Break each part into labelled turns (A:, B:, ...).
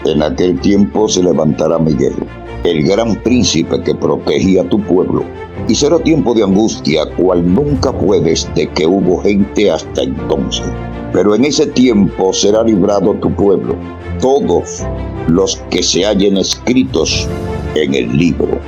A: En aquel tiempo se levantará Miguel, el gran príncipe que protegía a tu pueblo, y será tiempo de angustia, cual nunca fue desde que hubo gente hasta entonces. Pero en ese tiempo será librado tu pueblo, todos los que se hallen escritos en el libro.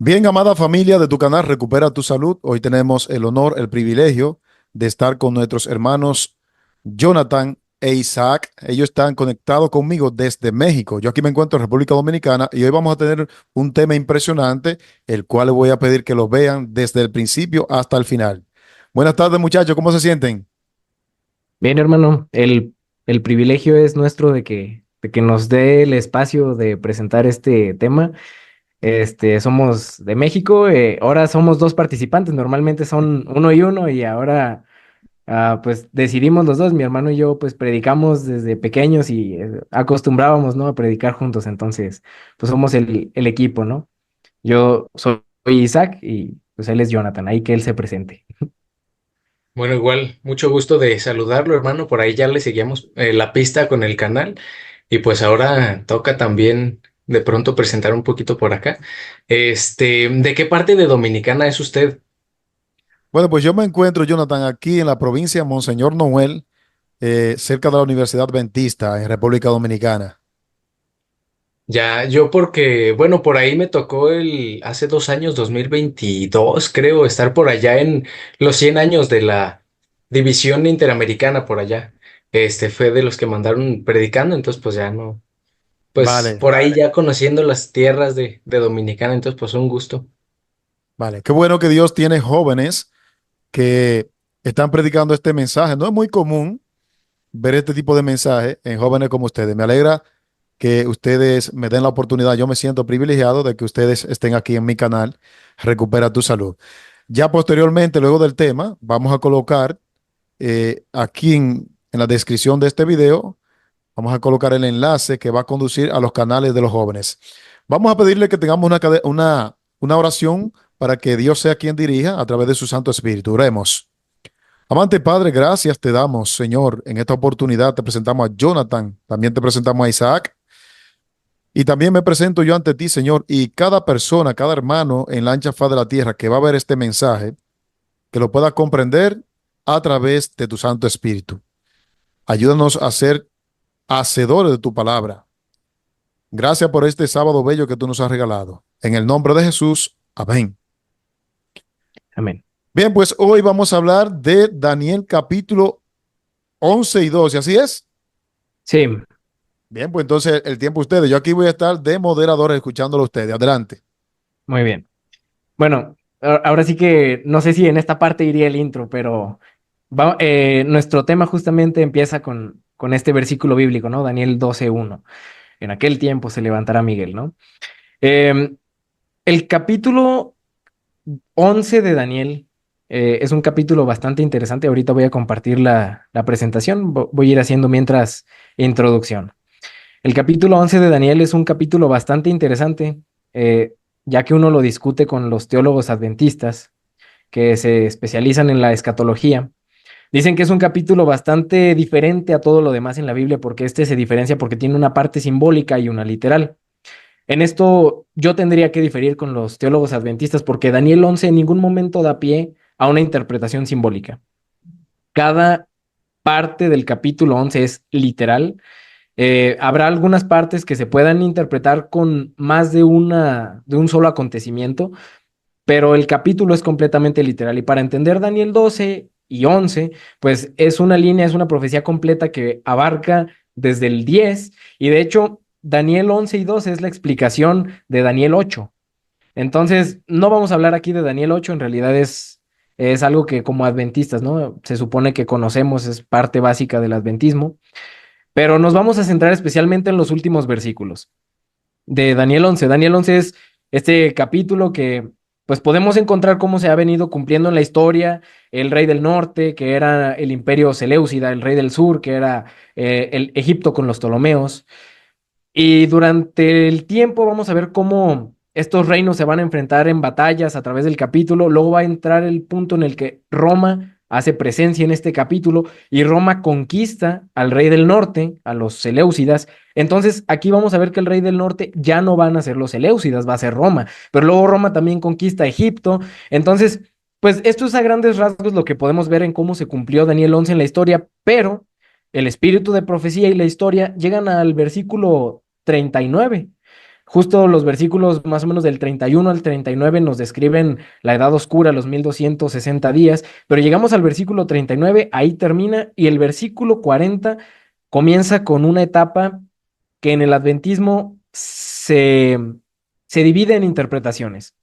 B: Bien, amada familia de tu canal Recupera tu Salud, hoy tenemos el honor, el privilegio de estar con nuestros hermanos Jonathan e Isaac. Ellos están conectados conmigo desde México. Yo aquí me encuentro en República Dominicana y hoy vamos a tener un tema impresionante, el cual les voy a pedir que lo vean desde el principio hasta el final. Buenas tardes, muchachos, ¿cómo se sienten?
C: Bien, hermano, el privilegio es nuestro de que nos dé el espacio de presentar este tema. Somos de México, ahora somos dos participantes, normalmente son uno y uno, y ahora pues decidimos los dos, mi hermano y yo pues predicamos desde pequeños y acostumbrábamos, ¿no? A predicar juntos, entonces pues somos el equipo, ¿no? Yo soy Isaac y pues él es Jonathan, ahí que él se presente.
D: Bueno, igual, mucho gusto de saludarlo, hermano. Por ahí ya le seguíamos la pista con el canal y pues ahora toca también de pronto presentar un poquito por acá. ¿De qué parte de Dominicana es usted?
B: Bueno, pues yo me encuentro, Jonathan, aquí en la provincia de Monseñor Noel, cerca de la Universidad Adventista en República Dominicana.
D: Ya, yo porque, bueno, por ahí me tocó hace 2 años, 2022, creo, estar por allá en los 100 años de la División Interamericana por allá. Fue de los que mandaron predicando, entonces pues ya no. Pues
B: Vale,
D: por ahí ya conociendo las tierras de Dominicana, entonces pues un gusto.
B: vale. Qué bueno que Dios tiene jóvenes que están predicando este mensaje. No es muy común ver este tipo de mensaje en jóvenes como ustedes. Me alegra que ustedes me den la oportunidad. Yo me siento privilegiado de que ustedes estén aquí en mi canal, Recupera tu Salud. Ya posteriormente, luego del tema, vamos a colocar aquí en la descripción de este video, vamos a colocar el enlace que va a conducir a los canales de los jóvenes. Vamos a pedirle que tengamos una oración para que Dios sea quien dirija a través de su Santo Espíritu. Oremos. Amante Padre, gracias te damos, Señor. En esta oportunidad te presentamos a Jonathan, también te presentamos a Isaac y también me presento yo ante ti, Señor, y cada persona, cada hermano en la ancha faz de la tierra que va a ver este mensaje, que lo pueda comprender a través de tu Santo Espíritu. Ayúdanos a ser hacedores de tu palabra. Gracias por este sábado bello que tú nos has regalado. En el nombre de Jesús, amén.
C: Amén.
B: Bien, pues hoy vamos a hablar de Daniel capítulo 11 y 12, ¿así es?
C: Sí,
B: Bien, pues entonces el tiempo ustedes. Yo aquí voy a estar de moderador escuchándolo a ustedes. Adelante.
C: muy bien. Bueno, ahora sí que no sé si en esta parte iría el intro, pero nuestro tema justamente empieza con este versículo bíblico, ¿no? Daniel 12:1. En aquel tiempo se levantará Miguel, ¿no? Eh, el capítulo 11 de Daniel es un capítulo bastante interesante. Ahorita voy a compartir la presentación. Voy a ir haciendo mientras introducción. El capítulo 11 de Daniel es un capítulo bastante interesante, eh, ya que uno lo discute con los teólogos adventistas que se especializan en la escatología. Dicen que es un capítulo bastante diferente a todo lo demás en la Biblia porque este se diferencia porque tiene una parte simbólica y una literal. En esto yo tendría que diferir con los teólogos adventistas porque Daniel 11 en ningún momento da pie a una interpretación simbólica. Cada parte del capítulo 11 es literal. Habrá algunas partes que se puedan interpretar con más de un solo acontecimiento, pero el capítulo es completamente literal. Y para entender Daniel 12 y 11, pues es una línea, es una profecía completa que abarca desde el 10, y de hecho Daniel 11 y 12 es la explicación de Daniel 8. Entonces, no vamos a hablar aquí de Daniel 8, en realidad es algo que como adventistas, ¿no? Se supone que conocemos, es parte básica del adventismo, pero nos vamos a centrar especialmente en los últimos versículos de Daniel 11. Daniel 11 es este capítulo que pues podemos encontrar cómo se ha venido cumpliendo en la historia el rey del norte, que era el imperio Seleucida, el rey del sur, que era el Egipto con los Ptolomeos. Y durante el tiempo vamos a ver cómo estos reinos se van a enfrentar en batallas a través del capítulo. Luego va a entrar el punto en el que Roma hace presencia en este capítulo y Roma conquista al rey del norte, a los Seleucidas. Entonces aquí vamos a ver que el rey del norte ya no van a ser los Seleucidas, va a ser Roma. Pero luego Roma también conquista Egipto. Entonces, pues esto es a grandes rasgos lo que podemos ver en cómo se cumplió Daniel 11 en la historia, pero el espíritu de profecía y la historia llegan al versículo 39. Justo los versículos más o menos del 31 al 39 nos describen la edad oscura, los 1260 días, pero llegamos al versículo 39, ahí termina, y el versículo 40 comienza con una etapa que en el adventismo se divide en interpretaciones.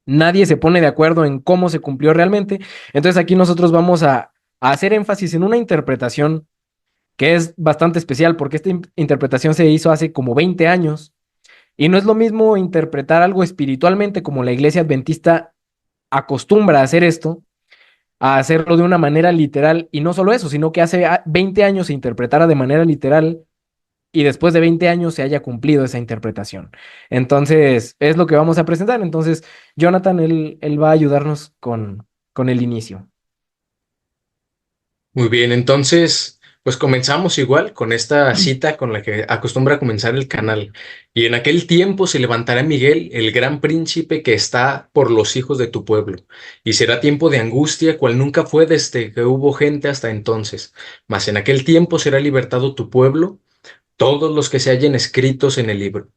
C: Nadie se pone de acuerdo en cómo se cumplió realmente. Entonces aquí nosotros vamos a hacer énfasis en una interpretación que es bastante especial porque esta interpretación se hizo hace como 20 años y no es lo mismo interpretar algo espiritualmente como la iglesia adventista acostumbra a hacer esto, a hacerlo de una manera literal y no solo eso, sino que hace 20 años se interpretara de manera literal y después de 20 años se haya cumplido esa interpretación. Entonces, es lo que vamos a presentar. Entonces, Jonathan, él va a ayudarnos con el inicio.
D: Muy bien, entonces, pues comenzamos igual con esta cita con la que acostumbra comenzar el canal. Y en aquel tiempo se levantará Miguel, el gran príncipe que está por los hijos de tu pueblo, y será tiempo de angustia, cual nunca fue desde que hubo gente hasta entonces. Mas en aquel tiempo será libertado tu pueblo, todos los que se hallen escritos en el libro.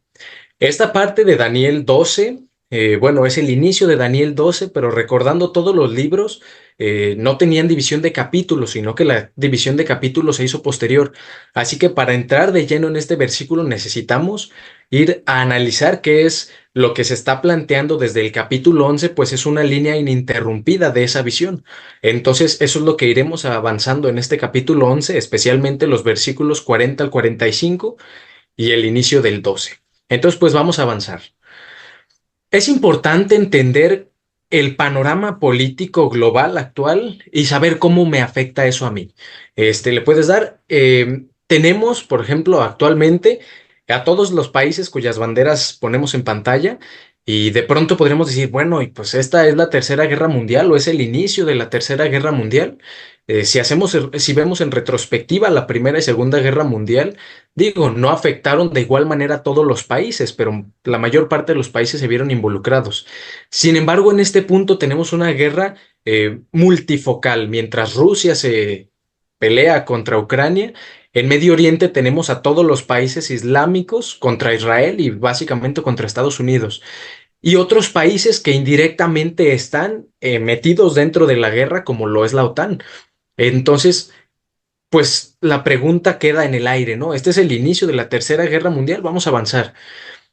D: Esta parte de Daniel 12, bueno, es el inicio de Daniel 12, pero recordando todos los libros, no tenían división de capítulos, sino que la división de capítulos se hizo posterior. Así que para entrar de lleno en este versículo necesitamos ir a analizar qué es lo que se está planteando desde el capítulo 11, pues es una línea ininterrumpida de esa visión. Entonces, eso es lo que iremos avanzando en este capítulo 11, especialmente los versículos 40 al 45 y el inicio del 12. Entonces, pues vamos a avanzar. Es importante entender el panorama político global actual y saber cómo me afecta eso a mí. Le puedes dar, tenemos, por ejemplo, actualmente a todos los países cuyas banderas ponemos en pantalla y de pronto podremos decir, bueno, y pues esta es la Tercera Guerra Mundial o es el inicio de la Tercera Guerra Mundial. Si vemos en retrospectiva la Primera y Segunda Guerra Mundial, digo, no afectaron de igual manera a todos los países, pero la mayor parte de los países se vieron involucrados. Sin embargo, en este punto tenemos una guerra multifocal. Mientras Rusia se pelea contra Ucrania, en Medio Oriente tenemos a todos los países islámicos contra Israel y básicamente contra Estados Unidos. Y otros países que indirectamente están metidos dentro de la guerra, como lo es la OTAN. Entonces, pues la pregunta queda en el aire, ¿no? Este es el inicio de la Tercera Guerra Mundial, vamos a avanzar.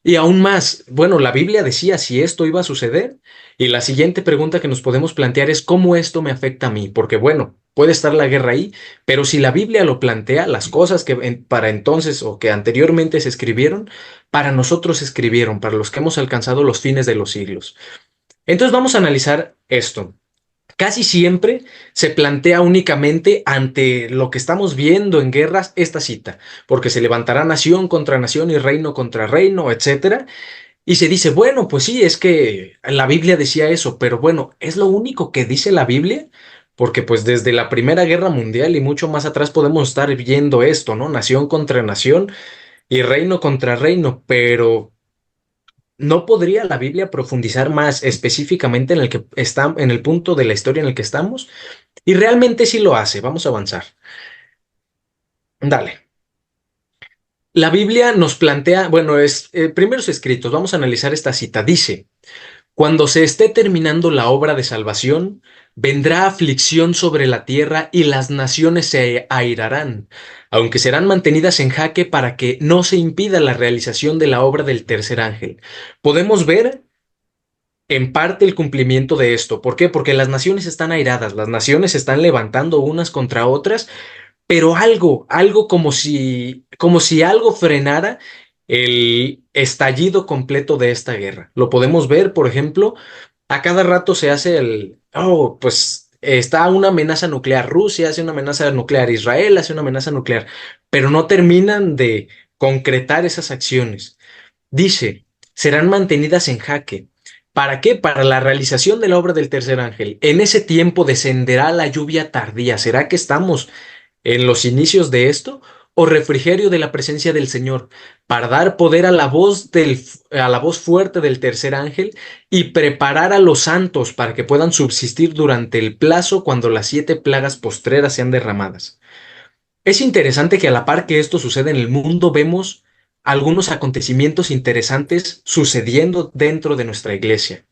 D: Y aún más, bueno, la Biblia decía si esto iba a suceder, y la siguiente pregunta que nos podemos plantear es cómo esto me afecta a mí, porque bueno, puede estar la guerra ahí, pero si la Biblia lo plantea, las cosas que para entonces o que anteriormente se escribieron, para nosotros se escribieron, para los que hemos alcanzado los fines de los siglos. Entonces vamos a analizar esto. Casi siempre se plantea únicamente ante lo que estamos viendo en guerras esta cita, porque se levantará nación contra nación y reino contra reino, etcétera. Y se dice, bueno, pues sí, es que la Biblia decía eso, pero bueno, ¿es lo único que dice la Biblia? Porque pues desde la Primera Guerra Mundial y mucho más atrás podemos estar viendo esto, ¿no? Nación contra nación y reino contra reino, pero ¿no podría la Biblia profundizar más específicamente en el que está, en el punto de la historia en el que estamos? Y realmente sí lo hace. Vamos a avanzar. Dale. La Biblia nos plantea, bueno, es primeros escritos. Vamos a analizar esta cita. Dice: cuando se esté terminando la obra de salvación, vendrá aflicción sobre la tierra y las naciones se airarán, aunque serán mantenidas en jaque para que no se impida la realización de la obra del tercer ángel. Podemos ver en parte el cumplimiento de esto. ¿Por qué? Porque las naciones están airadas, las naciones se están levantando unas contra otras, pero algo como si algo frenara el estallido completo de esta guerra. Lo podemos ver, por ejemplo, a cada rato se hace pues está una amenaza nuclear, Rusia hace una amenaza nuclear, Israel hace una amenaza nuclear, pero no terminan de concretar esas acciones. Dice: serán mantenidas en jaque. ¿Para qué? Para la realización de la obra del tercer ángel. En ese tiempo descenderá la lluvia tardía. ¿Será que estamos en los inicios de esto? ¿O refrigerio de la presencia del Señor, para dar poder a a la voz fuerte del tercer ángel y preparar a los santos para que puedan subsistir durante el plazo cuando las 7 plagas postreras sean derramadas? Es interesante que a la par que esto sucede en el mundo, vemos algunos acontecimientos interesantes sucediendo dentro de nuestra iglesia.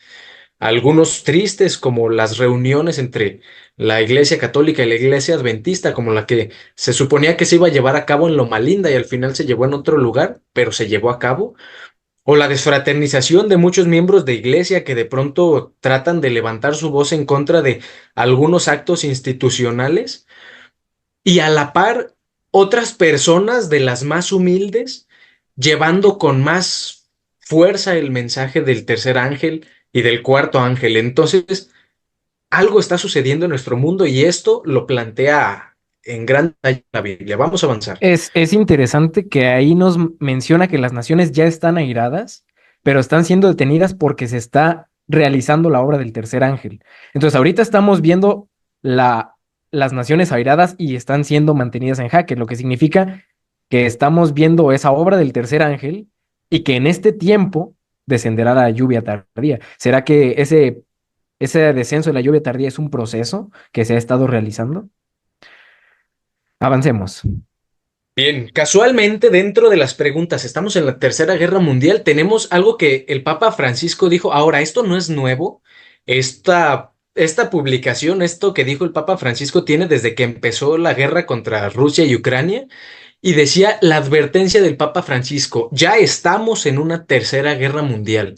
D: Algunos tristes, como las reuniones entre la iglesia católica y la iglesia adventista, como la que se suponía que se iba a llevar a cabo en Loma Linda y al final se llevó en otro lugar, pero se llevó a cabo. O la desfraternización de muchos miembros de iglesia que de pronto tratan de levantar su voz en contra de algunos actos institucionales, y a la par otras personas de las más humildes llevando con más fuerza el mensaje del tercer ángel y del cuarto ángel. Entonces, algo está sucediendo en nuestro mundo y esto lo plantea en gran detalle la Biblia. Vamos a avanzar.
C: Es interesante que ahí nos menciona que las naciones ya están airadas, pero están siendo detenidas porque se está realizando la obra del tercer ángel. Entonces, ahorita estamos viendo las naciones airadas y están siendo mantenidas en jaque, lo que significa que estamos viendo esa obra del tercer ángel y que en este tiempo descenderá la lluvia tardía. ¿Será que ese descenso de la lluvia tardía es un proceso que se ha estado realizando? Avancemos.
D: Bien, casualmente dentro de las preguntas, estamos en la Tercera Guerra Mundial, tenemos algo que el Papa Francisco dijo. Ahora, esto no es nuevo, esta publicación, esto que dijo el Papa Francisco tiene desde que empezó la guerra contra Rusia y Ucrania, y decía la advertencia del Papa Francisco: ya estamos en una Tercera Guerra Mundial.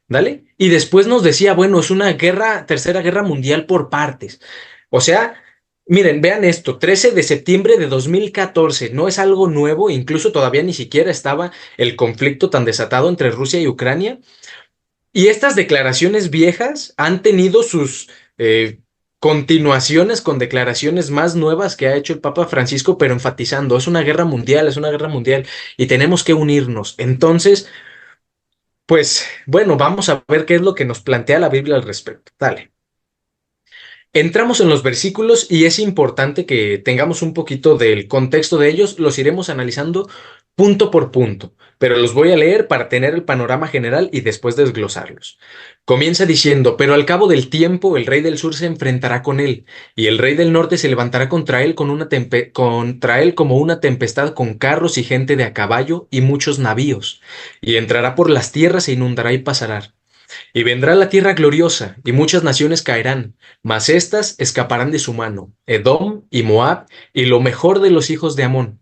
D: ¿Dale? Y después nos decía, bueno, es una tercera guerra mundial por partes. O sea, miren, vean esto: 13 de septiembre de 2014, no es algo nuevo, incluso todavía ni siquiera estaba el conflicto tan desatado entre Rusia y Ucrania. Y estas declaraciones viejas han tenido sus continuaciones con declaraciones más nuevas que ha hecho el Papa Francisco, pero enfatizando, es una guerra mundial, es una guerra mundial y tenemos que unirnos. Entonces, pues bueno, vamos a ver qué es lo que nos plantea la Biblia al respecto. Dale. Entramos en los versículos y es importante que tengamos un poquito del contexto de ellos. Los iremos analizando punto por punto, pero los voy a leer para tener el panorama general y después desglosarlos. Comienza diciendo: pero al cabo del tiempo el rey del sur se enfrentará con él, y el rey del norte se levantará contra él contra él como una tempestad, con carros y gente de a caballo y muchos navíos, y entrará por las tierras e inundará y pasará. Y vendrá la tierra gloriosa, y muchas naciones caerán, mas éstas escaparán de su mano: Edom y Moab, y lo mejor de los hijos de Amón.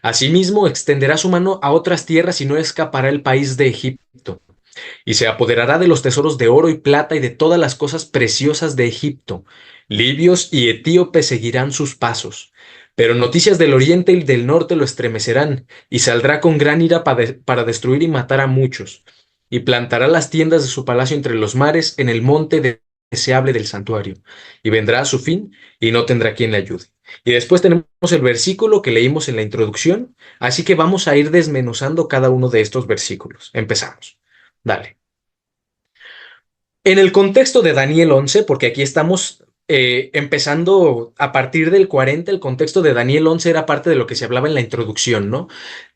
D: Asimismo extenderá su mano a otras tierras, y no escapará el país de Egipto. Y se apoderará de los tesoros de oro y plata y de todas las cosas preciosas de Egipto. Libios y etíopes seguirán sus pasos. Pero noticias del oriente y del norte lo estremecerán, y saldrá con gran ira para destruir y matar a muchos. Y plantará las tiendas de su palacio entre los mares, en el monte deseable del santuario. Y vendrá a su fin, y no tendrá quien le ayude. Y después tenemos el versículo que leímos en la introducción, así que vamos a ir desmenuzando cada uno de estos versículos. Empezamos. Dale. En el contexto de Daniel 11, porque aquí estamos empezando a partir del 40, el contexto de Daniel 11 era parte de lo que se hablaba en la introducción, ¿no?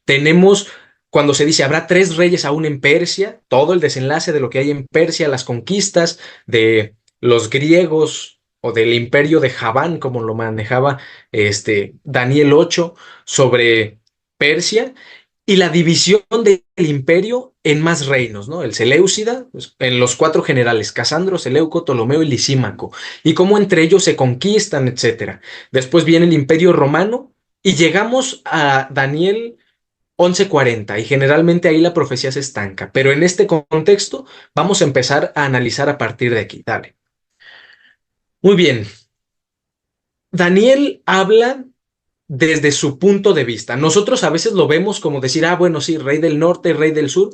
D: Tenemos cuando se dice habrá 3 reyes aún en Persia, todo el desenlace de lo que hay en Persia, las conquistas de los griegos o del imperio de Javán, como lo manejaba Daniel 8, sobre Persia, y la división del imperio en más reinos, ¿no? El Seleucida, pues, en los 4 generales: Casandro, Seleuco, Ptolomeo y Lisímaco, y cómo entre ellos se conquistan, etcétera. Después viene el imperio romano y llegamos a Daniel 11:40, y generalmente ahí la profecía se estanca, pero en este contexto vamos a empezar a analizar a partir de aquí. Dale. Muy bien. Daniel habla desde su punto de vista. Nosotros a veces lo vemos como decir, bueno, sí, rey del norte, rey del sur,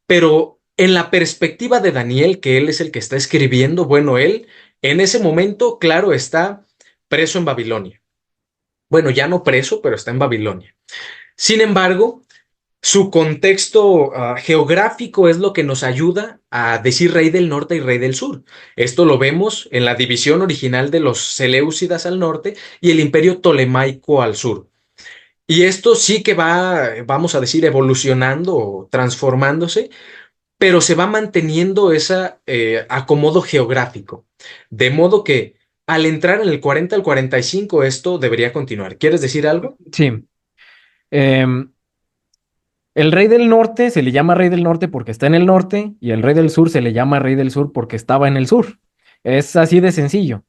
D: pero en la perspectiva de Daniel, que él es el que está escribiendo, bueno, él en ese momento, claro, está preso en Babilonia. Bueno, ya no preso, pero está en Babilonia. Sin embargo, Su contexto geográfico es lo que nos ayuda a decir rey del norte y rey del sur. Esto lo vemos en la división original de los Seleucidas al norte y el imperio tolemaico al sur. Y esto sí que va, vamos a decir, evolucionando o transformándose, pero se va manteniendo ese acomodo geográfico. De modo que al entrar en el 40 al 45 esto debería continuar. ¿Quieres decir algo?
C: Sí. Em, el rey del norte se le llama rey del norte porque está en el norte y el rey del sur se le llama rey del sur porque estaba en el sur. Es así de sencillo.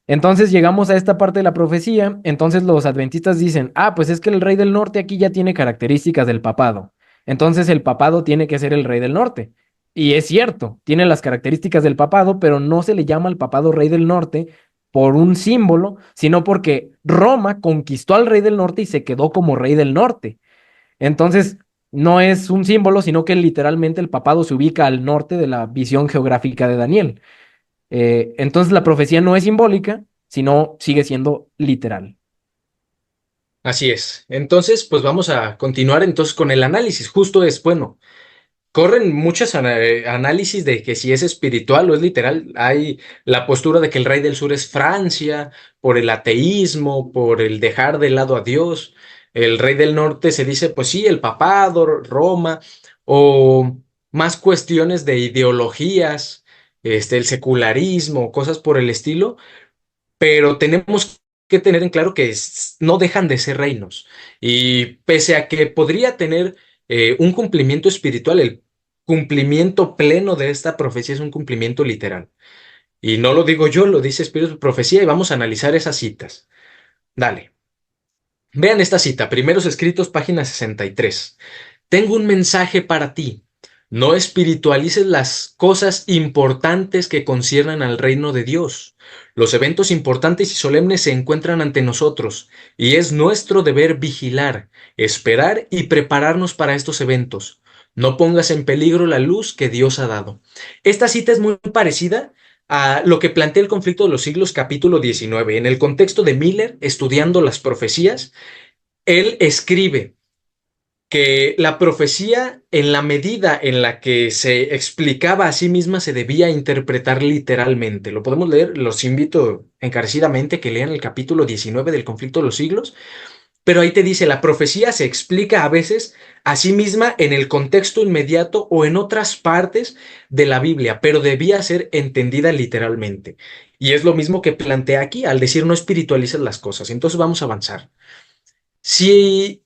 C: Entonces llegamos a esta parte de la profecía, entonces los adventistas dicen, ah, pues es que el rey del norte aquí ya tiene características del papado. Entonces el papado tiene que ser el rey del norte. Y es cierto, tiene las características del papado, pero no se le llama al papado rey del norte por un símbolo, sino porque Roma conquistó al rey del norte y se quedó como rey del norte. Entonces, no es un símbolo, sino que literalmente el papado se ubica al norte de la visión geográfica de Daniel. Entonces, la profecía no es simbólica, sino sigue siendo literal.
D: Así es. Entonces, pues vamos a continuar entonces con el análisis. Justo es, bueno, corren muchos análisis de que si es espiritual o es literal. Hay la postura de que el rey del sur es Francia, por el ateísmo, por el dejar de lado a Dios. El rey del norte se dice, pues sí, el papado, Roma, o más cuestiones de ideologías, el secularismo, cosas por el estilo, pero tenemos que tener en claro que no dejan de ser reinos. Y pese a que podría tener un cumplimiento espiritual, el cumplimiento pleno de esta profecía es un cumplimiento literal. Y no lo digo yo, lo dice Espíritu Profecía y vamos a analizar esas citas. Dale. Vean esta cita, Primeros Escritos, página 63. Tengo un mensaje para ti. No espiritualices las cosas importantes que conciernan al reino de Dios. Los eventos importantes y solemnes se encuentran ante nosotros, y es nuestro deber vigilar, esperar y prepararnos para estos eventos. No pongas en peligro la luz que Dios ha dado. Esta cita es muy parecida a lo que plantea el conflicto de los siglos capítulo 19. En el contexto de Miller, estudiando las profecías, él escribe que la profecía, en la medida en la que se explicaba a sí misma, se debía interpretar literalmente. Lo podemos leer, los invito encarecidamente que lean el capítulo 19 del conflicto de los siglos, pero ahí te dice, la profecía se explica a veces a sí misma en el contexto inmediato o en otras partes de la Biblia, pero debía ser entendida literalmente. Y es lo mismo que plantea aquí, al decir no espiritualices las cosas. Entonces vamos a avanzar. Si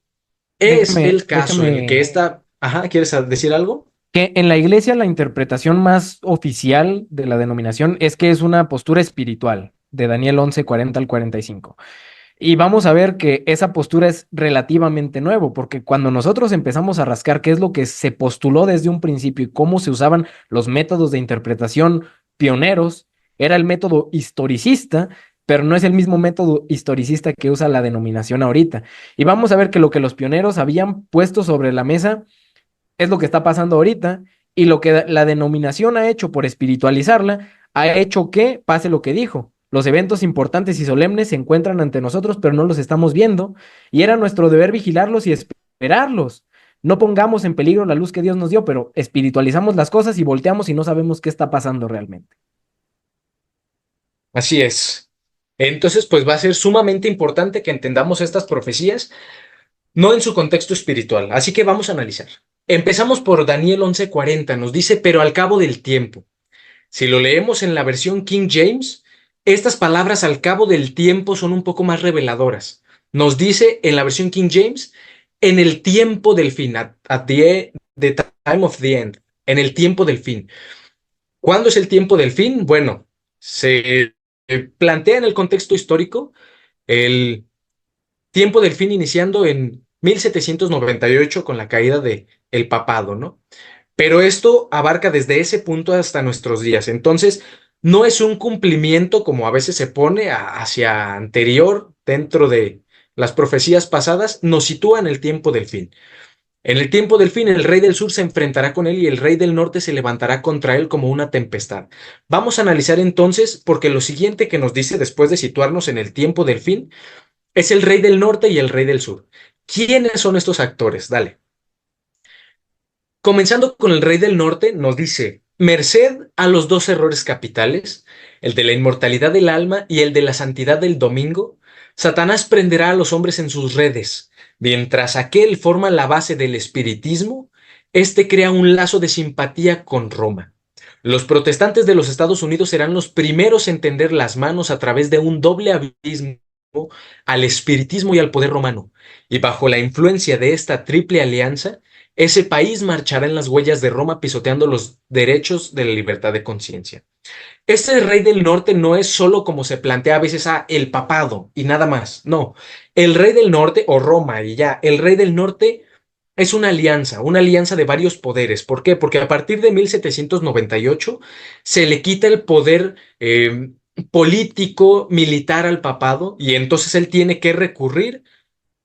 D: es
C: Déjame,
D: el caso en que
C: déjame,
D: esta... Ajá, ¿quieres decir algo?
C: que en la iglesia la interpretación más oficial de la denominación es que es una postura espiritual, de Daniel 11 40 al 45. Y vamos a ver que esa postura es relativamente nuevo, porque cuando nosotros empezamos a rascar qué es lo que se postuló desde un principio y cómo se usaban los métodos de interpretación pioneros, era el método historicista, pero no es el mismo método historicista que usa la denominación ahorita. Y vamos a ver que lo que los pioneros habían puesto sobre la mesa es lo que está pasando ahorita, y lo que la denominación ha hecho por espiritualizarla, ha hecho que pase lo que dijo. Los eventos importantes y solemnes se encuentran ante nosotros, pero no los estamos viendo, y era nuestro deber vigilarlos y esperarlos. No pongamos en peligro la luz que Dios nos dio, pero espiritualizamos las cosas y volteamos y no sabemos qué está pasando realmente.
D: Así es. Entonces, pues va a ser sumamente importante que entendamos estas profecías, no en su contexto espiritual. Así que vamos a analizar. Empezamos por Daniel 11:40. Nos dice, pero al cabo del tiempo. Si lo leemos en la versión King James, estas palabras al cabo del tiempo son un poco más reveladoras. Nos dice en la versión King James, en el tiempo del fin, at the time of the end, en el tiempo del fin. ¿Cuándo es el tiempo del fin? Bueno, se plantea en el contexto histórico el tiempo del fin iniciando en 1798 con la caída de el papado, ¿no? Pero esto abarca desde ese punto hasta nuestros días. Entonces, no es un cumplimiento como a veces se pone hacia anterior dentro de las profecías pasadas, nos sitúa en el tiempo del fin. En el tiempo del fin, el rey del sur se enfrentará con él y el rey del norte se levantará contra él como una tempestad. Vamos a analizar entonces, porque lo siguiente que nos dice después de situarnos en el tiempo del fin, es el rey del norte y el rey del sur. ¿Quiénes son estos actores? Dale. Comenzando con el rey del norte, nos dice, merced a los dos errores capitales, el de la inmortalidad del alma y el de la santidad del domingo, Satanás prenderá a los hombres en sus redes. Mientras aquel forma la base del espiritismo, este crea un lazo de simpatía con Roma. Los protestantes de los Estados Unidos serán los primeros en tender las manos a través de un doble abismo al espiritismo y al poder romano, y bajo la influencia de esta triple alianza, ese país marchará en las huellas de Roma pisoteando los derechos de la libertad de conciencia. Este rey del norte no es solo como se plantea a veces el papado y nada más, no. El rey del norte o Roma y ya, el rey del norte es una alianza de varios poderes. ¿Por qué? Porque a partir de 1798 se le quita el poder político, militar al papado y entonces él tiene que recurrir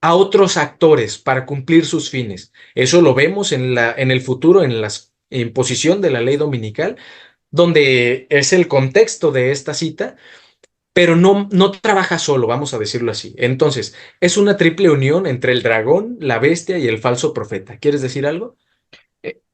D: a otros actores para cumplir sus fines. Eso lo vemos en el futuro, en la imposición de la ley dominical, donde es el contexto de esta cita, pero no trabaja solo, vamos a decirlo así. Entonces, es una triple unión entre el dragón, la bestia y el falso profeta. ¿Quieres decir algo?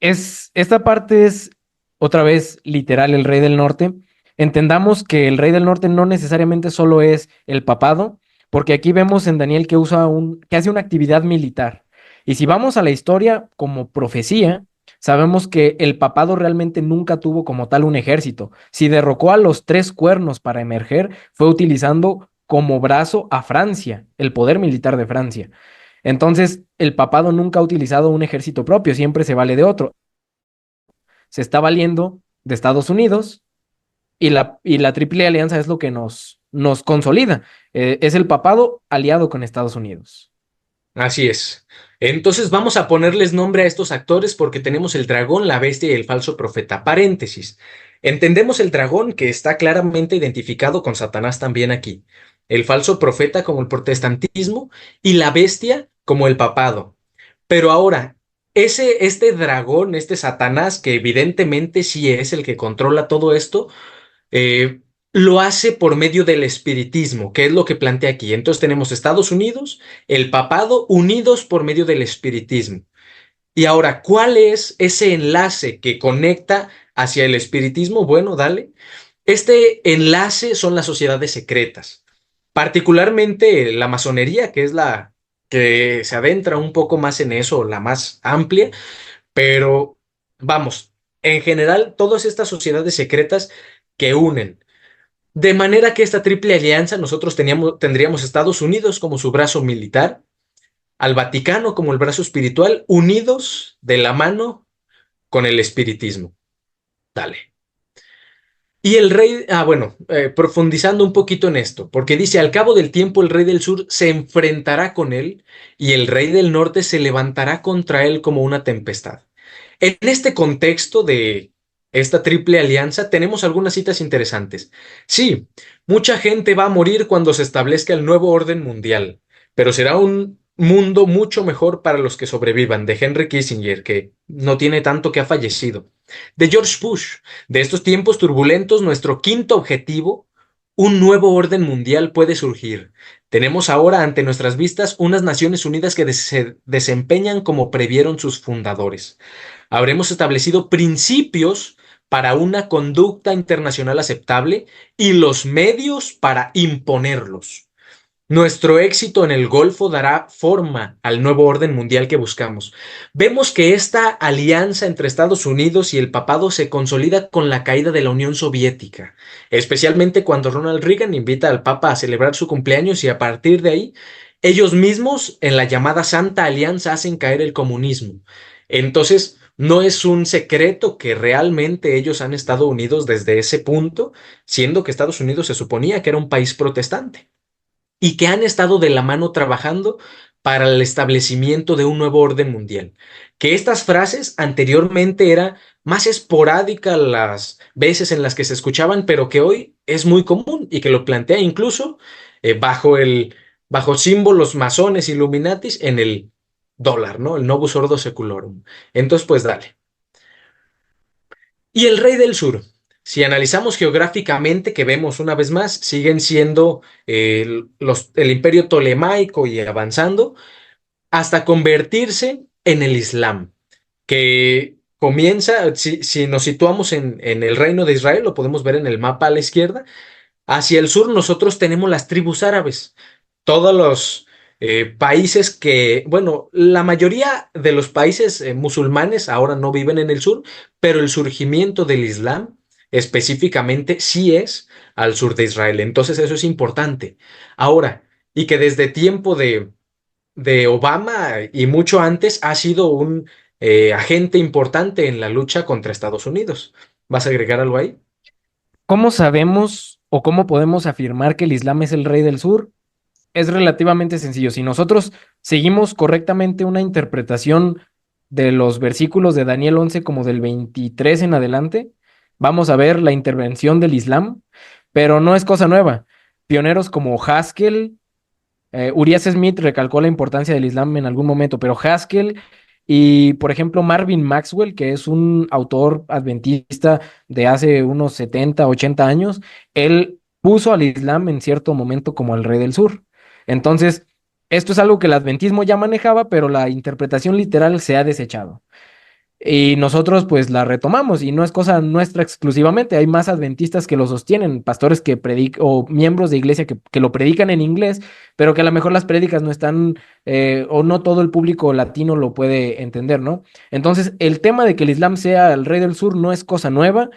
C: Esta parte es otra vez literal el rey del norte. Entendamos que el rey del norte no necesariamente solo es el papado, porque aquí vemos en Daniel que hace una actividad militar. Y si vamos a la historia como profecía, sabemos que el papado realmente nunca tuvo como tal un ejército. Si derrocó a los tres cuernos para emerger, fue utilizando como brazo a Francia, el poder militar de Francia. Entonces, el papado nunca ha utilizado un ejército propio, siempre se vale de otro. Se está valiendo de Estados Unidos y la Triple Alianza es lo que nos consolida. Es el papado aliado con Estados Unidos.
D: Así es. Entonces vamos a ponerles nombre a estos actores porque tenemos el dragón, la bestia y el falso profeta. Paréntesis. Entendemos el dragón que está claramente identificado con Satanás también aquí. El falso profeta como el protestantismo y la bestia como el papado. Pero ahora, este dragón, este Satanás, que evidentemente sí es el que controla todo esto, eh, lo hace por medio del espiritismo, que es lo que plantea aquí. Entonces tenemos Estados Unidos, el papado, unidos por medio del espiritismo. Y ahora, ¿cuál es ese enlace que conecta hacia el espiritismo? Bueno, dale. Este enlace son las sociedades secretas, particularmente la masonería, que es la que se adentra un poco más en eso, la más amplia, pero vamos, en general, todas estas sociedades secretas que unen. De manera que esta triple alianza nosotros tendríamos Estados Unidos como su brazo militar, al Vaticano como el brazo espiritual, unidos de la mano con el espiritismo. Dale. Y el rey, bueno, profundizando un poquito en esto, porque dice, al cabo del tiempo el rey del sur se enfrentará con él y el rey del norte se levantará contra él como una tempestad. En este contexto de esta triple alianza tenemos algunas citas interesantes. Sí, mucha gente va a morir cuando se establezca el nuevo orden mundial, pero será un mundo mucho mejor para los que sobrevivan, de Henry Kissinger, que no tiene tanto que ha fallecido. De George Bush, de estos tiempos turbulentos, nuestro quinto objetivo, un nuevo orden mundial puede surgir. Tenemos ahora ante nuestras vistas unas Naciones Unidas que se desempeñan como previeron sus fundadores. Habremos establecido principios para una conducta internacional aceptable y los medios para imponerlos. Nuestro éxito en el Golfo dará forma al nuevo orden mundial que buscamos. Vemos que esta alianza entre Estados Unidos y el papado se consolida con la caída de la Unión Soviética, especialmente cuando Ronald Reagan invita al Papa a celebrar su cumpleaños y a partir de ahí, ellos mismos en la llamada Santa Alianza hacen caer el comunismo. Entonces, no es un secreto que realmente ellos han estado unidos desde ese punto, siendo que Estados Unidos se suponía que era un país protestante y que han estado de la mano trabajando para el establecimiento de un nuevo orden mundial. Que estas frases anteriormente era más esporádica las veces en las que se escuchaban, pero que hoy es muy común y que lo plantea incluso bajo símbolos masones Illuminatis en el dólar, ¿no? El Novus Ordo Seclorum. Entonces, pues dale. Y el rey del sur. Si analizamos geográficamente, que vemos una vez más, siguen siendo el imperio tolemaico y avanzando hasta convertirse en el Islam, que comienza, si nos situamos en el reino de Israel, lo podemos ver en el mapa a la izquierda. Hacia el sur nosotros tenemos las tribus árabes, todos los países que, bueno, la mayoría de los países musulmanes ahora no viven en el sur, pero el surgimiento del Islam específicamente sí es al sur de Israel. Entonces eso es importante. Ahora, y que desde tiempo de Obama y mucho antes ha sido un agente importante en la lucha contra Estados Unidos. ¿Vas a agregar algo ahí?
C: ¿Cómo sabemos o cómo podemos afirmar que el Islam es el rey del sur? Es relativamente sencillo. Si nosotros seguimos correctamente una interpretación de los versículos de Daniel 11 como del 23 en adelante, vamos a ver la intervención del Islam, pero no es cosa nueva. Pioneros como Haskell, Urias Smith recalcó la importancia del Islam en algún momento, pero Haskell y, por ejemplo, Marvin Maxwell, que es un autor adventista de hace unos 70, 80 años, él puso al Islam en cierto momento como el rey del sur. Entonces, esto es algo que el adventismo ya manejaba, pero la interpretación literal se ha desechado. Y nosotros pues la retomamos y no es cosa nuestra exclusivamente, hay más adventistas que lo sostienen, pastores que predican o miembros de iglesia que lo predican en inglés, pero que a lo mejor las prédicas no están o no todo el público latino lo puede entender, ¿no? Entonces el tema de que el Islam sea el rey del sur no es cosa nueva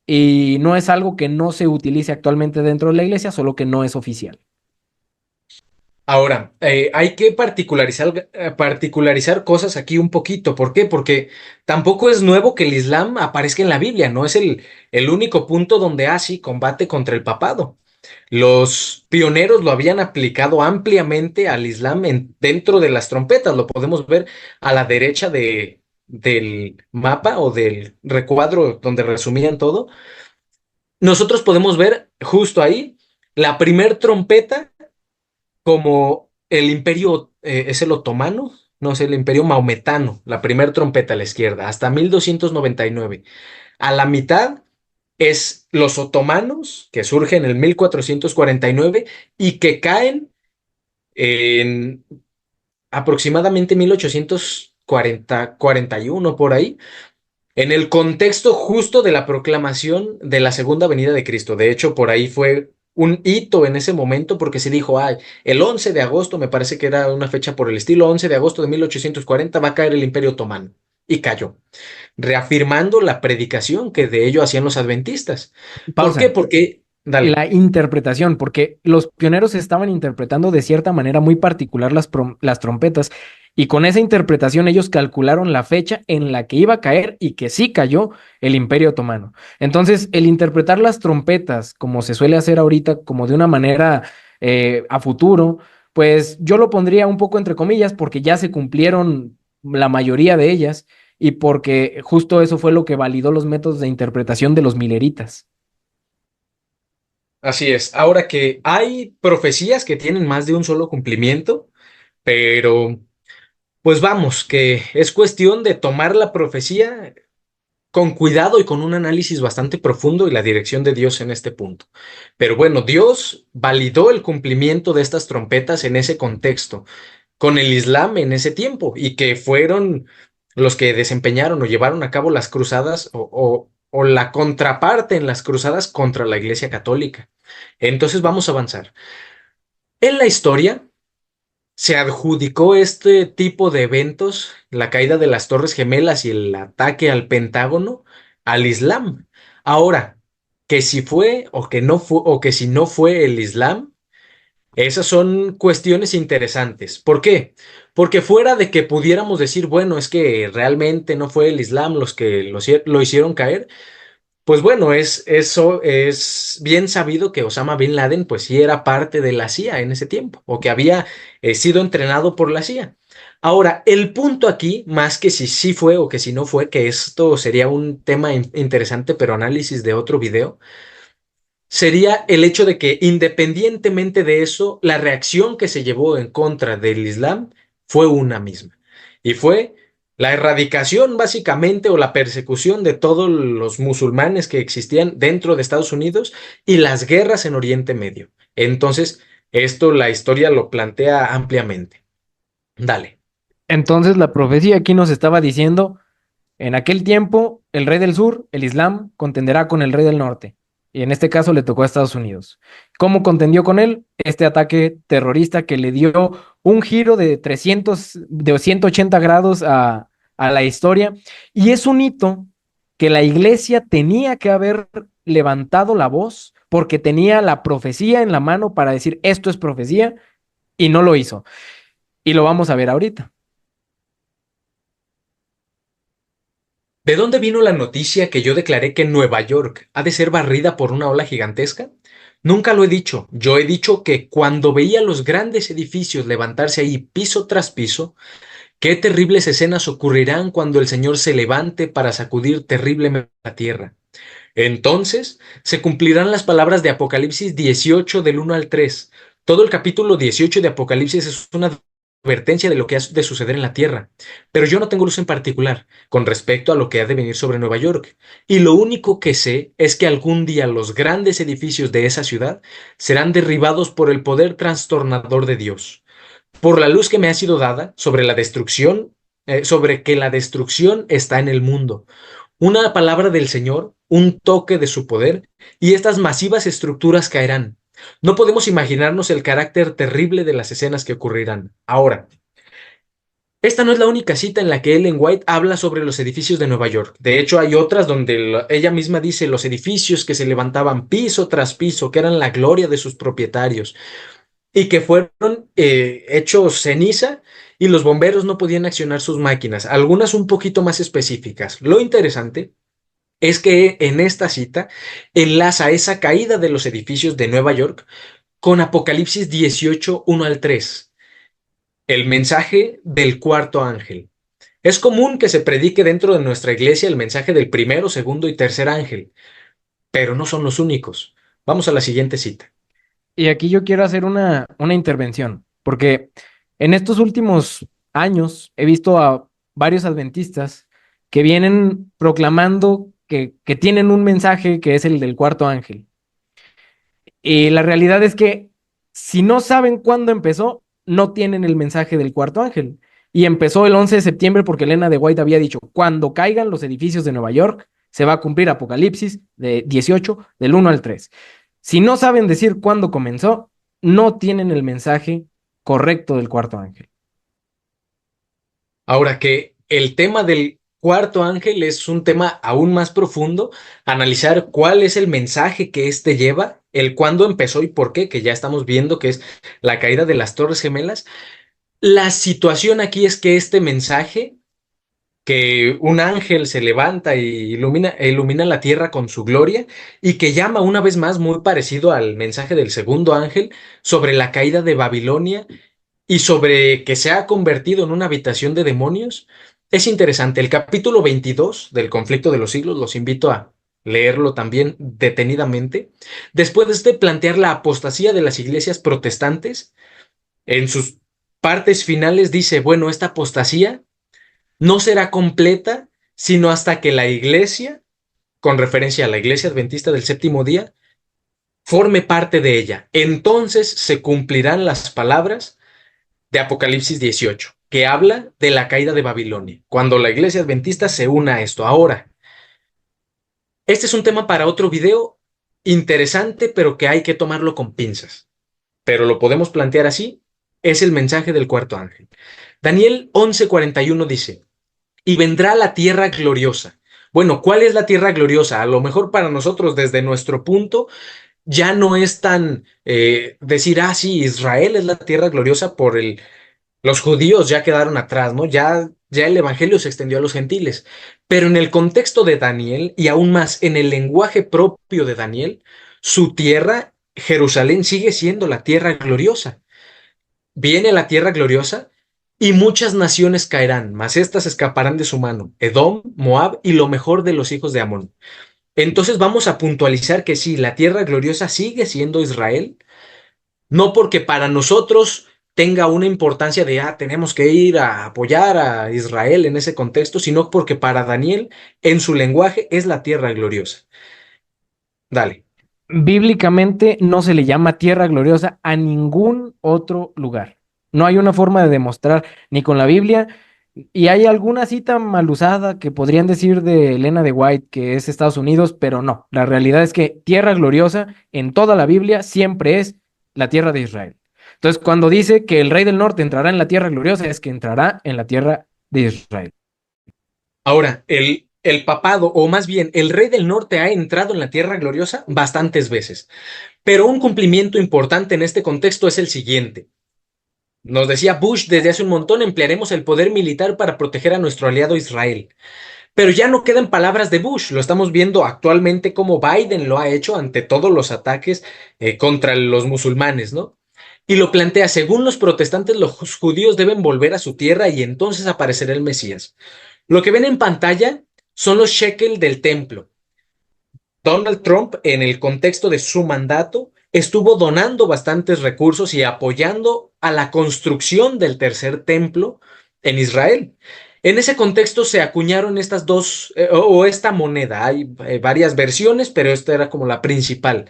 C: y no es algo que no se utilice actualmente dentro de la iglesia, solo que no es oficial.
D: Ahora, hay que particularizar cosas aquí un poquito. ¿Por qué? Porque tampoco es nuevo que el Islam aparezca en la Biblia, no es el único punto donde así combate contra el papado. Los pioneros lo habían aplicado ampliamente al Islam dentro de las trompetas. Lo podemos ver a la derecha del mapa o del recuadro donde resumían todo. Nosotros podemos ver justo ahí la primer trompeta como el imperio es el otomano, no sé, el imperio maometano, la primer trompeta a la izquierda, hasta 1299. A la mitad es los otomanos, que surgen en el 1449 y que caen en aproximadamente 1841 por ahí, en el contexto justo de la proclamación de la segunda venida de Cristo. De hecho, por ahí fue un hito en ese momento porque se dijo, ay, el 11 de agosto, me parece que era una fecha por el estilo, 11 de agosto de 1840 va a caer el Imperio Otomano. Y cayó, reafirmando la predicación que de ello hacían los adventistas. ¿Por qué?
C: Pausa.
D: Porque, dale.
C: La interpretación, porque los pioneros estaban interpretando de cierta manera muy particular las trompetas y con esa interpretación ellos calcularon la fecha en la que iba a caer y que sí cayó el Imperio Otomano. Entonces, el interpretar las trompetas, como se suele hacer ahorita, como de una manera a futuro, pues yo lo pondría un poco entre comillas porque ya se cumplieron la mayoría de ellas y porque justo eso fue lo que validó los métodos de interpretación de los mileritas.
D: Así es. Ahora que hay profecías que tienen más de un solo cumplimiento, pero pues vamos, que es cuestión de tomar la profecía con cuidado y con un análisis bastante profundo y la dirección de Dios en este punto. Pero bueno, Dios validó el cumplimiento de estas trompetas en ese contexto, con el Islam en ese tiempo, y que fueron los que desempeñaron o llevaron a cabo las cruzadas o la contraparte en las cruzadas contra la Iglesia Católica. Entonces vamos a avanzar. En la historia se adjudicó este tipo de eventos, la caída de las Torres Gemelas y el ataque al Pentágono, al Islam. Ahora, que si fue o que no fue o que si no fue el Islam, esas son cuestiones interesantes. ¿Por qué? Porque fuera de que pudiéramos decir, bueno, es que realmente no fue el Islam los que lo hicieron caer, pues bueno, eso es bien sabido que Osama Bin Laden, pues sí era parte de la CIA en ese tiempo, o que había sido entrenado por la CIA. Ahora, el punto aquí, más que si sí fue o que si no fue, que esto sería un tema interesante, pero análisis de otro video, sería el hecho de que independientemente de eso, la reacción que se llevó en contra del Islam fue una misma. Y fue la erradicación básicamente o la persecución de todos los musulmanes que existían dentro de Estados Unidos y las guerras en Oriente Medio. Entonces, esto la historia lo plantea ampliamente. Dale.
C: Entonces la profecía aquí nos estaba diciendo En aquel tiempo, el rey del sur, el Islam, contenderá con el rey del norte. Y en este caso le tocó a Estados Unidos. ¿Cómo contendió con él? Este ataque terrorista que le dio un giro de 180 grados a la historia. Y es un hito que la iglesia tenía que haber levantado la voz porque tenía la profecía en la mano para decir esto es profecía y no lo hizo. Y lo vamos a ver ahorita.
D: ¿De dónde vino la noticia que yo declaré que Nueva York ha de ser barrida por una ola gigantesca? Nunca lo he dicho. Yo he dicho que cuando veía los grandes edificios levantarse ahí piso tras piso, qué terribles escenas ocurrirán cuando el Señor se levante para sacudir terriblemente la tierra. Entonces se cumplirán las palabras de Apocalipsis 18 del 1 al 3. Todo el capítulo 18 de Apocalipsis es una advertencia de lo que ha de suceder en la tierra. Pero yo no tengo luz en particular con respecto a lo que ha de venir sobre Nueva York. Y lo único que sé es que algún día los grandes edificios de esa ciudad serán derribados por el poder trastornador de Dios. Por la luz que me ha sido dada sobre la destrucción, sobre que la destrucción está en el mundo. Una palabra del Señor, un toque de su poder, y estas masivas estructuras caerán. No podemos imaginarnos el carácter terrible de las escenas que ocurrirán. Ahora, esta no es la única cita en la que Ellen White habla sobre los edificios de Nueva York. De hecho, hay otras donde ella misma dice los edificios que se levantaban piso tras piso, que eran la gloria de sus propietarios y que fueron hechos ceniza y los bomberos no podían accionar sus máquinas, algunas un poquito más específicas. Lo interesante es que en esta cita enlaza esa caída de los edificios de Nueva York con Apocalipsis 18, 1 al 3, el mensaje del cuarto ángel. Es común que se predique dentro de nuestra iglesia el mensaje del primero, segundo y tercer ángel, pero no son los únicos. Vamos a la siguiente cita.
C: Y aquí yo quiero hacer una intervención, porque en estos últimos años he visto a varios adventistas que vienen proclamando que tienen un mensaje que es el del cuarto ángel. Y la realidad es que si no saben cuándo empezó, no tienen el mensaje del cuarto ángel. Y empezó el 11 de septiembre porque Elena de White había dicho, cuando caigan los edificios de Nueva York, se va a cumplir Apocalipsis de 18, del 1 al 3. Si no saben decir cuándo comenzó, no tienen el mensaje correcto del cuarto ángel.
D: Ahora que el tema del cuarto ángel es un tema aún más profundo, analizar cuál es el mensaje que éste lleva, el cuándo empezó y por qué, que ya estamos viendo que es la caída de las Torres Gemelas. La situación aquí es que este mensaje, que un ángel se levanta y ilumina la tierra con su gloria y que llama una vez más muy parecido al mensaje del segundo ángel sobre la caída de Babilonia y sobre que se ha convertido en una habitación de demonios, es interesante. El capítulo 22 del Conflicto de los Siglos, los invito a leerlo también detenidamente. Después de plantear la apostasía de las iglesias protestantes, en sus partes finales dice, bueno, esta apostasía no será completa sino hasta que la iglesia, con referencia a la iglesia adventista del séptimo día, forme parte de ella. Entonces se cumplirán las palabras de Apocalipsis 18, que habla de la caída de Babilonia, cuando la iglesia adventista se una a esto. Ahora, este es un tema para otro video interesante, pero que hay que tomarlo con pinzas. Pero lo podemos plantear así, es el mensaje del cuarto ángel. Daniel 11:41 dice, y vendrá la tierra gloriosa. Bueno, ¿cuál es la tierra gloriosa? A lo mejor para nosotros desde nuestro punto ya no es tan decir, ah, sí, Israel es la tierra gloriosa por los judíos ya quedaron atrás, ¿no? Ya el evangelio se extendió a los gentiles. Pero en el contexto de Daniel y aún más en el lenguaje propio de Daniel, su tierra, Jerusalén, sigue siendo la tierra gloriosa. Viene la tierra gloriosa y muchas naciones caerán, mas éstas escaparán de su mano, Edom, Moab y lo mejor de los hijos de Amón. Entonces vamos a puntualizar que sí, la tierra gloriosa sigue siendo Israel, no porque para nosotros tenga una importancia de, tenemos que ir a apoyar a Israel en ese contexto, sino porque para Daniel, en su lenguaje, es la tierra gloriosa. Dale.
C: Bíblicamente no se le llama tierra gloriosa a ningún otro lugar. No hay una forma de demostrar ni con la Biblia Y hay alguna cita mal usada que podrían decir de Elena de White que es Estados Unidos, pero no. La realidad es que tierra gloriosa en toda la Biblia siempre es la tierra de Israel. Entonces, cuando dice que el rey del norte entrará en la tierra gloriosa, es que entrará en la tierra de Israel.
D: Ahora, el papado, o más bien el rey del norte ha entrado en la tierra gloriosa bastantes veces, pero un cumplimiento importante en este contexto es el siguiente. Nos decía Bush desde hace un montón, emplearemos el poder militar para proteger a nuestro aliado Israel. Pero ya no quedan palabras de Bush, lo estamos viendo actualmente como Biden lo ha hecho ante todos los ataques contra los musulmanes, ¿no? Y lo plantea, según los protestantes, los judíos deben volver a su tierra y entonces aparecerá el Mesías. Lo que ven en pantalla son los shekel del templo. Donald Trump, en el contexto de su mandato, estuvo donando bastantes recursos y apoyando a la construcción del tercer templo en Israel. En ese contexto se acuñaron estas dos, o esta moneda. Hay varias versiones, pero esta era como la principal.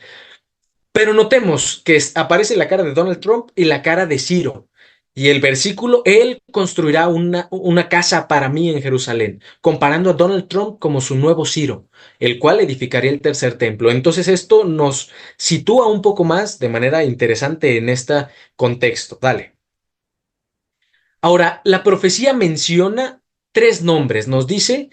D: Pero notemos que aparece la cara de Donald Trump y la cara de Ciro. Y el versículo, él construirá una casa para mí en Jerusalén, comparando a Donald Trump como su nuevo Ciro, el cual edificaría el tercer templo. Entonces esto nos sitúa un poco más de manera interesante en este contexto. Dale. Ahora, la profecía menciona tres nombres, nos dice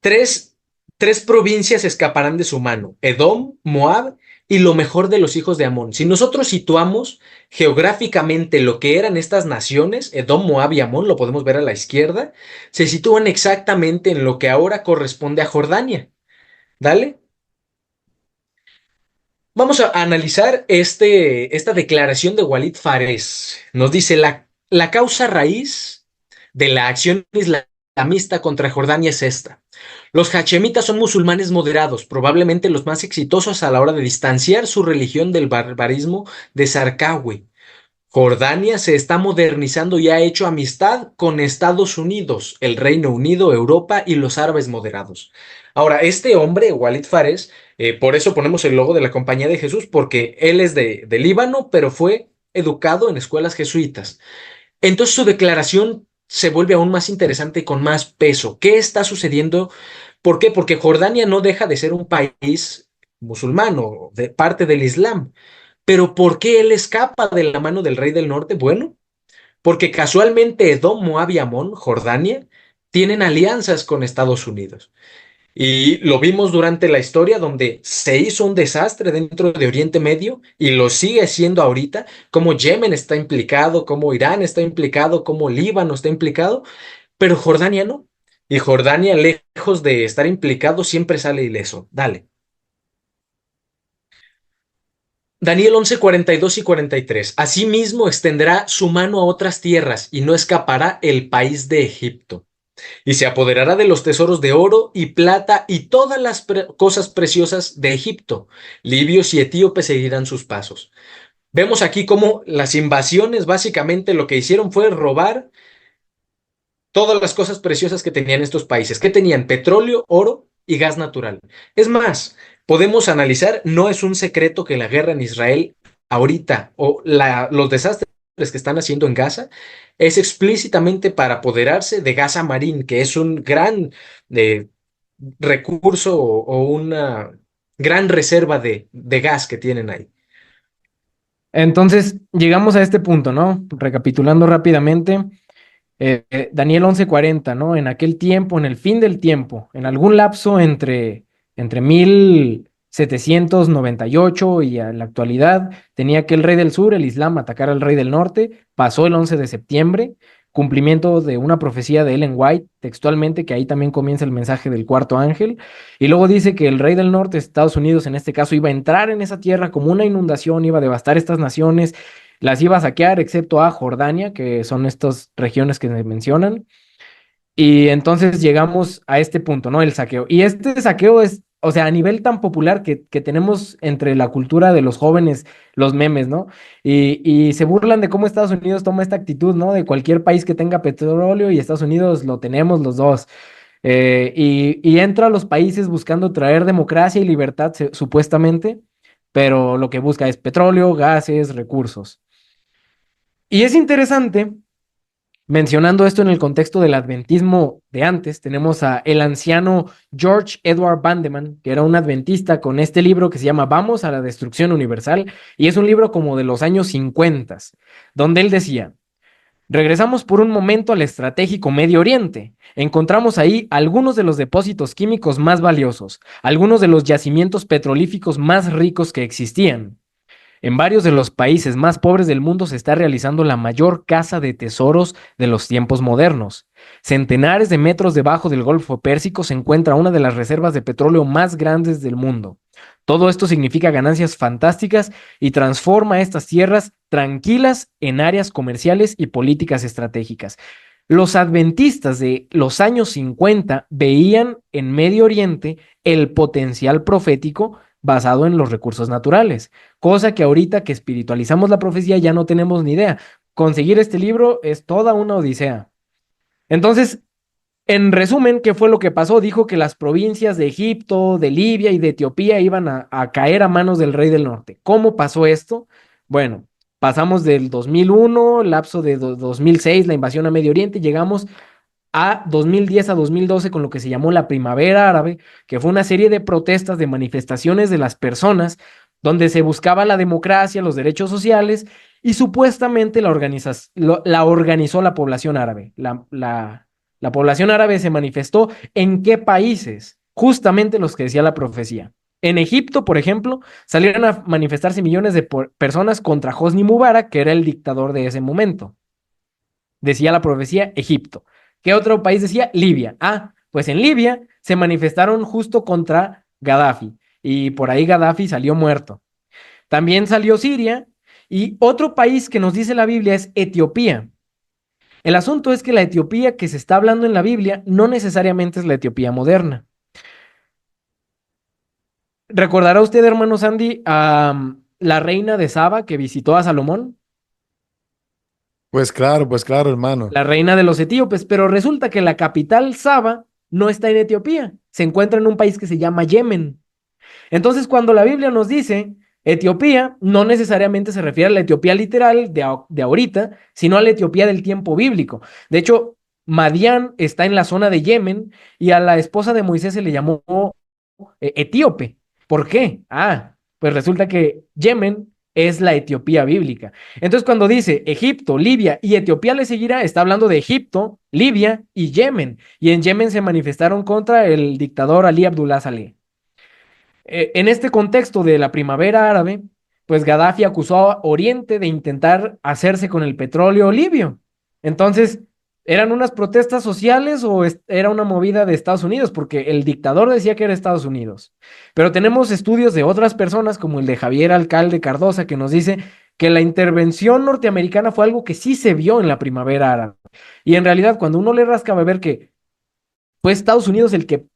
D: tres, tres provincias escaparán de su mano: Edom, Moab y lo mejor de los hijos de Amón. Si nosotros situamos geográficamente lo que eran estas naciones, Edom, Moab y Amón, lo podemos ver a la izquierda, se sitúan exactamente en lo que ahora corresponde a Jordania. Dale. Vamos a analizar esta declaración de Walid Fares. Nos dice la causa raíz de la acción islamista contra Jordania es esta. Los hachemitas son musulmanes moderados, probablemente los más exitosos a la hora de distanciar su religión del barbarismo de Sarkawi. Jordania se está modernizando y ha hecho amistad con Estados Unidos, el Reino Unido, Europa y los árabes moderados. Ahora, este hombre, Walid Fares, por eso ponemos el logo de la Compañía de Jesús, porque él es de Líbano, pero fue educado en escuelas jesuitas. Entonces su declaración se vuelve aún más interesante y con más peso. ¿Qué está sucediendo? ¿Por qué? Porque Jordania no deja de ser un país musulmano, de parte del Islam. Pero ¿por qué él escapa de la mano del rey del norte? Bueno, porque casualmente Edom, Moab y Amón, Jordania, tienen alianzas con Estados Unidos. Y lo vimos durante la historia donde se hizo un desastre dentro de Oriente Medio y lo sigue siendo ahorita, como Yemen está implicado, como Irán está implicado, como Líbano está implicado, pero Jordania no. Y Jordania, lejos de estar implicado, siempre sale ileso. Dale. Daniel 11, 42 y 43. Asimismo extenderá su mano a otras tierras y no escapará el país de Egipto. Y se apoderará de los tesoros de oro y plata y todas las cosas preciosas de Egipto. Libios y etíopes seguirán sus pasos. Vemos aquí cómo las invasiones básicamente lo que hicieron fue robar todas las cosas preciosas que tenían estos países. ¿Qué tenían? Petróleo, oro y gas natural. Es más, podemos analizar, no es un secreto que la guerra en Israel ahorita o los desastres que están haciendo en Gaza es explícitamente para apoderarse de Gaza Marín, que es un gran eh, recurso o una gran reserva de gas que tienen ahí.
C: Entonces, llegamos a este punto, ¿no? Recapitulando rápidamente. Daniel 11:40, ¿no? En aquel tiempo, en el fin del tiempo, en algún lapso entre 1798 y a la actualidad, tenía que el rey del sur, el Islam, atacar al rey del norte. Pasó el 11 de septiembre, cumplimiento de una profecía de Ellen White, textualmente, que ahí también comienza el mensaje del cuarto ángel. Y luego dice que el rey del norte, Estados Unidos en este caso, iba a entrar en esa tierra como una inundación, iba a devastar estas naciones, las iba a saquear, excepto a Jordania, que son estas regiones que se mencionan. Y entonces llegamos a este punto, ¿no? El saqueo. Y este saqueo es, o sea, a nivel tan popular que tenemos entre la cultura de los jóvenes, los memes, ¿no? Y se burlan de cómo Estados Unidos toma esta actitud, ¿no? De cualquier país que tenga petróleo y Estados Unidos lo tenemos los dos. Y entra a los países buscando traer democracia y libertad, supuestamente, pero lo que busca es petróleo, gases, recursos. Y es interesante Mencionando esto en el contexto del adventismo de antes, tenemos a el anciano George Edward Bandeman, que era un adventista con este libro que se llama Vamos a la Destrucción Universal, y es un libro como de los años 50, donde él decía: regresamos por un momento al estratégico Medio Oriente. Encontramos ahí algunos de los depósitos químicos más valiosos, algunos de los yacimientos petrolíficos más ricos que existían. En varios de los países más pobres del mundo se está realizando la mayor caza de tesoros de los tiempos modernos. Centenares de metros debajo del Golfo Pérsico se encuentra una de las reservas de petróleo más grandes del mundo. Todo esto significa ganancias fantásticas y transforma estas tierras tranquilas en áreas comerciales y políticas estratégicas. Los adventistas de los años 50 veían en Medio Oriente el potencial profético basado en los recursos naturales, cosa que ahorita que espiritualizamos la profecía ya no tenemos ni idea. Conseguir este libro es toda una odisea. Entonces, en resumen, ¿qué fue lo que pasó? Dijo que las provincias de Egipto, de Libia y de Etiopía iban a caer a manos del rey del norte. ¿Cómo pasó esto? Bueno, pasamos del 2001, lapso de 2006, la invasión a Medio Oriente, llegamos a 2010 a 2012 con lo que se llamó la Primavera Árabe, que fue una serie de protestas, de manifestaciones de las personas, donde se buscaba la democracia, los derechos sociales, y supuestamente la organizó la población árabe. La población árabe se manifestó ¿en qué países? Justamente los que decía la profecía. En Egipto, por ejemplo, salieron a manifestarse millones de personas contra Hosni Mubarak, que era el dictador de ese momento. Decía la profecía Egipto. ¿Qué otro país decía? Libia. Ah, pues en Libia se manifestaron justo contra Gaddafi y por ahí Gaddafi salió muerto. También salió Siria y otro país que nos dice la Biblia es Etiopía. El asunto es que la Etiopía que se está hablando en la Biblia no necesariamente es la Etiopía moderna. ¿Recordará usted, hermano Sandy, a la reina de Saba que visitó a Salomón?
B: Pues claro, hermano.
C: La reina de los etíopes, pero resulta que la capital Saba no está en Etiopía, se encuentra en un país que se llama Yemen. Entonces, cuando la Biblia nos dice Etiopía, no necesariamente se refiere a la Etiopía literal de ahorita, sino a la Etiopía del tiempo bíblico. De hecho, Madián está en la zona de Yemen y a la esposa de Moisés se le llamó etíope. ¿Por qué? Ah, pues resulta que Yemen es la Etiopía bíblica. Entonces, cuando dice Egipto, Libia y Etiopía le seguirá, está hablando de Egipto, Libia y Yemen. Y en Yemen se manifestaron contra el dictador Ali Abdullah Saleh. En este contexto de la primavera árabe, pues Gaddafi acusó a Oriente de intentar hacerse con el petróleo libio. Entonces, ¿eran unas protestas sociales o era una movida de Estados Unidos? Porque el dictador decía que era Estados Unidos. Pero tenemos estudios de otras personas, como el de Javier Alcalde Cardosa, que nos dice que la intervención norteamericana fue algo que sí se vio en la primavera árabe. Y en realidad, cuando uno le rasca, va a ver que fue Estados Unidos el que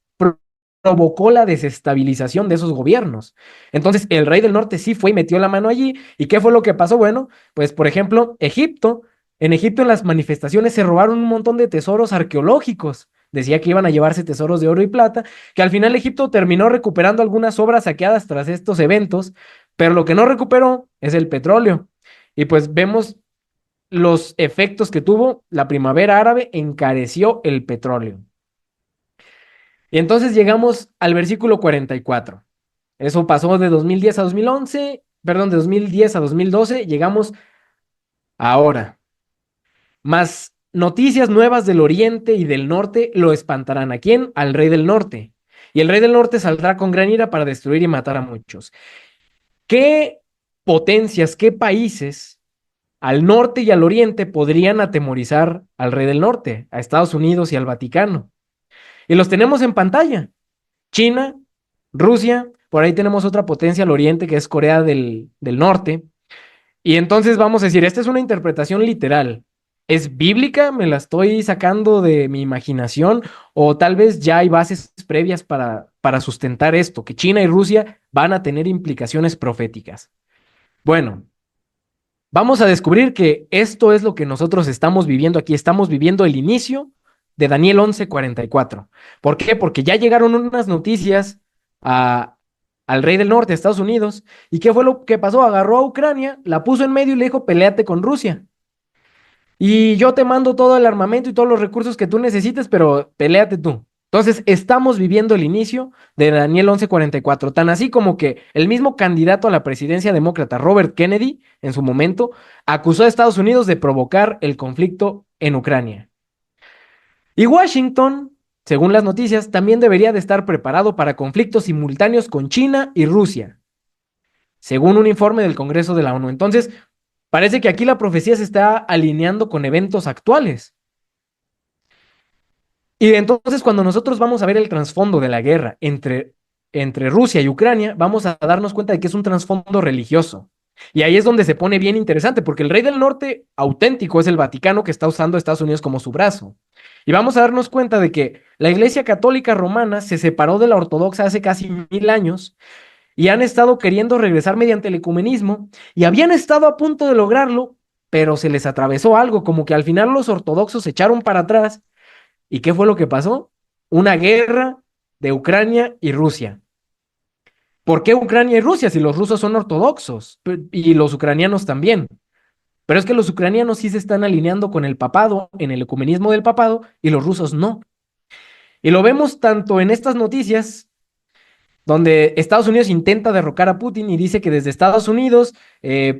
C: provocó la desestabilización de esos gobiernos. Entonces, el rey del norte sí fue y metió la mano allí. ¿Y qué fue lo que pasó? Bueno, pues por ejemplo, en Egipto en las manifestaciones se robaron un montón de tesoros arqueológicos. Decía que iban a llevarse tesoros de oro y plata, que al final Egipto terminó recuperando algunas obras saqueadas tras estos eventos, pero lo que no recuperó es el petróleo. Y pues vemos los efectos que tuvo la primavera árabe, encareció el petróleo. Y entonces llegamos al versículo 44. Eso pasó de 2010 a 2011, perdón, de 2010 a 2012, llegamos ahora. Más noticias nuevas del oriente y del norte lo espantarán. ¿A quién? Al rey del norte. Y el rey del norte saldrá con gran ira para destruir y matar a muchos. ¿Qué potencias, qué países al norte y al oriente podrían atemorizar al rey del norte, a Estados Unidos y al Vaticano? Y los tenemos en pantalla. China, Rusia, por ahí tenemos otra potencia al oriente que es Corea del Norte. Y entonces vamos a decir, esta es una interpretación literal. ¿Es bíblica? ¿Me la estoy sacando de mi imaginación? ¿O tal vez ya hay bases previas para sustentar esto, que China y Rusia van a tener implicaciones proféticas? Bueno, vamos a descubrir que esto es lo que nosotros estamos viviendo aquí. Estamos viviendo el inicio de Daniel 11:44. ¿Por qué? Porque ya llegaron unas noticias al rey del norte, a Estados Unidos. ¿Y qué fue lo que pasó? Agarró a Ucrania, la puso en medio y le dijo, peléate con Rusia. y yo te mando todo el armamento y todos los recursos que tú necesites, pero peléate tú. Entonces, estamos viviendo el inicio de Daniel 11:44, tan así como que el mismo candidato a la presidencia demócrata, Robert Kennedy, en su momento, acusó a Estados Unidos de provocar el conflicto en Ucrania. Y Washington, según las noticias, también debería de estar preparado para conflictos simultáneos con China y Rusia, según un informe del Congreso de la ONU. Entonces, parece que aquí la profecía se está alineando con eventos actuales. Y entonces cuando nosotros vamos a ver el trasfondo de la guerra entre Rusia y Ucrania, vamos a darnos cuenta de que es un trasfondo religioso. Y ahí es donde se pone bien interesante, porque el rey del norte auténtico es el Vaticano, que está usando a Estados Unidos como su brazo. Y vamos a darnos cuenta de que la Iglesia Católica Romana se separó de la ortodoxa hace casi 1000 años y han estado queriendo regresar mediante el ecumenismo y habían estado a punto de lograrlo, pero se les atravesó algo, como que al final los ortodoxos se echaron para atrás. ¿Y qué fue lo que pasó? Una guerra de Ucrania y Rusia. ¿Por qué Ucrania y Rusia si los rusos son ortodoxos y los ucranianos también? Pero es que los ucranianos sí se están alineando con el papado, en el ecumenismo del papado, y los rusos no. Y lo vemos tanto en estas noticias donde Estados Unidos intenta derrocar a Putin y dice que desde Estados Unidos,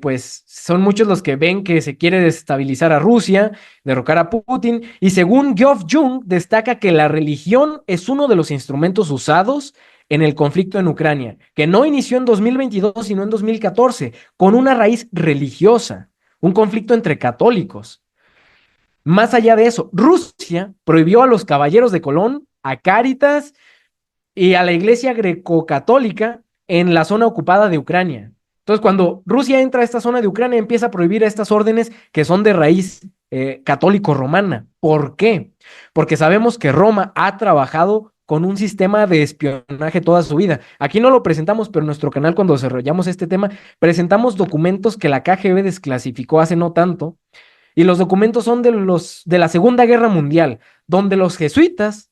C: pues son muchos los que ven que se quiere desestabilizar a Rusia, derrocar a Putin, y según Geoff Jung, destaca que la religión es uno de los instrumentos usados en el conflicto en Ucrania, que no inició en 2022, sino en 2014, con una raíz religiosa, un conflicto entre católicos. Más allá de eso, Rusia prohibió a los caballeros de Colón, a Cáritas, y a la iglesia greco-católica en la zona ocupada de Ucrania. Entonces, cuando Rusia entra a esta zona de Ucrania, empieza a prohibir estas órdenes que son de raíz católico-romana. ¿Por qué? Porque sabemos que Roma ha trabajado con un sistema de espionaje toda su vida. Aquí no lo presentamos, pero en nuestro canal, cuando desarrollamos este tema, presentamos documentos que la KGB desclasificó hace no tanto, y los documentos son de la Segunda Guerra Mundial, donde los jesuitas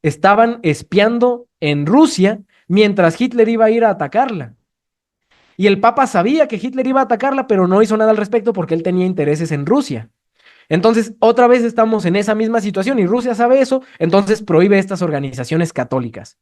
C: estaban espiando en Rusia mientras Hitler iba a ir a atacarla. Y el Papa sabía que Hitler iba a atacarla, pero no hizo nada al respecto porque él tenía intereses en Rusia. Entonces, otra vez estamos en esa misma situación y Rusia sabe eso, entonces prohíbe estas organizaciones católicas.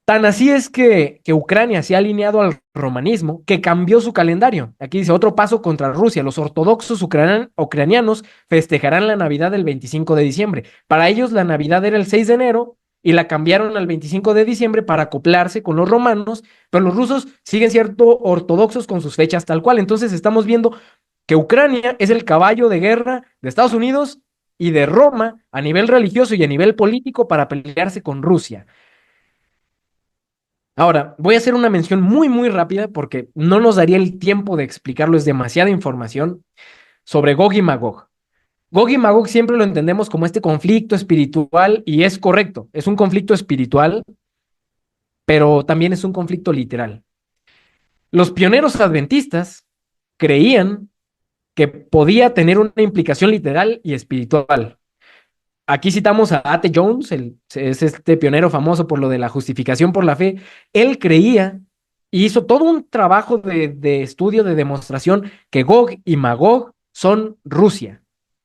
C: Tan así es que Ucrania se ha alineado al romanismo, que cambió su calendario. Aquí dice, otro paso contra Rusia. Los ortodoxos ucranianos festejarán la Navidad el 25 de diciembre. Para ellos la Navidad era el 6 de enero y la cambiaron al 25 de diciembre para acoplarse con los romanos, pero los rusos siguen siendo ortodoxos con sus fechas tal cual. Entonces estamos viendo que Ucrania es el caballo de guerra de Estados Unidos y de Roma a nivel religioso y a nivel político para pelearse con Rusia. Ahora, voy a hacer una mención muy rápida porque no nos daría el tiempo de explicarlo, es demasiada información sobre Gog y Magog. Gog y Magog siempre lo entendemos como este conflicto espiritual y es correcto, es un conflicto espiritual, pero también es un conflicto literal. Los pioneros adventistas creían que podía tener una implicación literal y espiritual. Aquí citamos a A.T. Jones, es este pionero famoso por lo de la justificación por la fe. Él creía y hizo todo un trabajo de estudio, de demostración, que Gog y Magog son Rusia.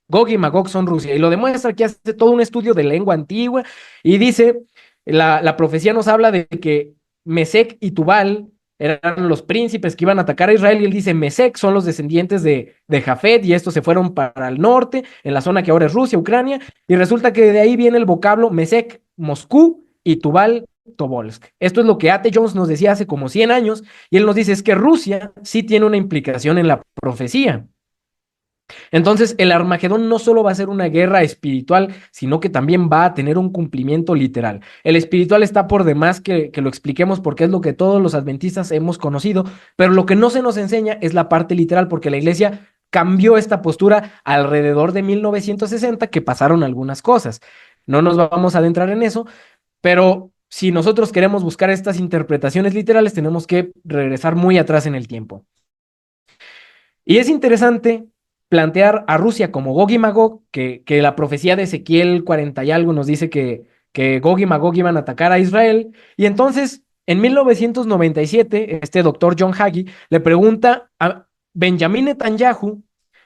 C: Gog y Magog son Rusia. Y lo demuestra que hace todo un estudio de lengua antigua y dice, la profecía nos habla de que Mesec y Tubal eran los príncipes que iban a atacar a Israel, y él dice, Mesec son los descendientes de Jafet, y estos se fueron para el norte, en la zona que ahora es Rusia, Ucrania, y resulta que de ahí viene el vocablo Mesec, Moscú, y Tubal, Tobolsk. Esto es lo que A.T. Jones nos decía hace como 100 años, y él nos dice, es que Rusia sí tiene una implicación en la profecía. Entonces, el Armagedón no solo va a ser una guerra espiritual, sino que también va a tener un cumplimiento literal. El espiritual está por demás que lo expliquemos porque es lo que todos los adventistas hemos conocido, pero lo que no se nos enseña es la parte literal, porque la iglesia cambió esta postura alrededor de 1960, que pasaron algunas cosas. No nos vamos a adentrar en eso, pero si nosotros queremos buscar estas interpretaciones literales, tenemos que regresar muy atrás en el tiempo. Y es interesante plantear a Rusia como Gog y Magog, que la profecía de Ezequiel 40 y algo nos dice que Gog y Magog iban a atacar a Israel. Y entonces, en 1997, este doctor John Hagee le pregunta a Benjamin Netanyahu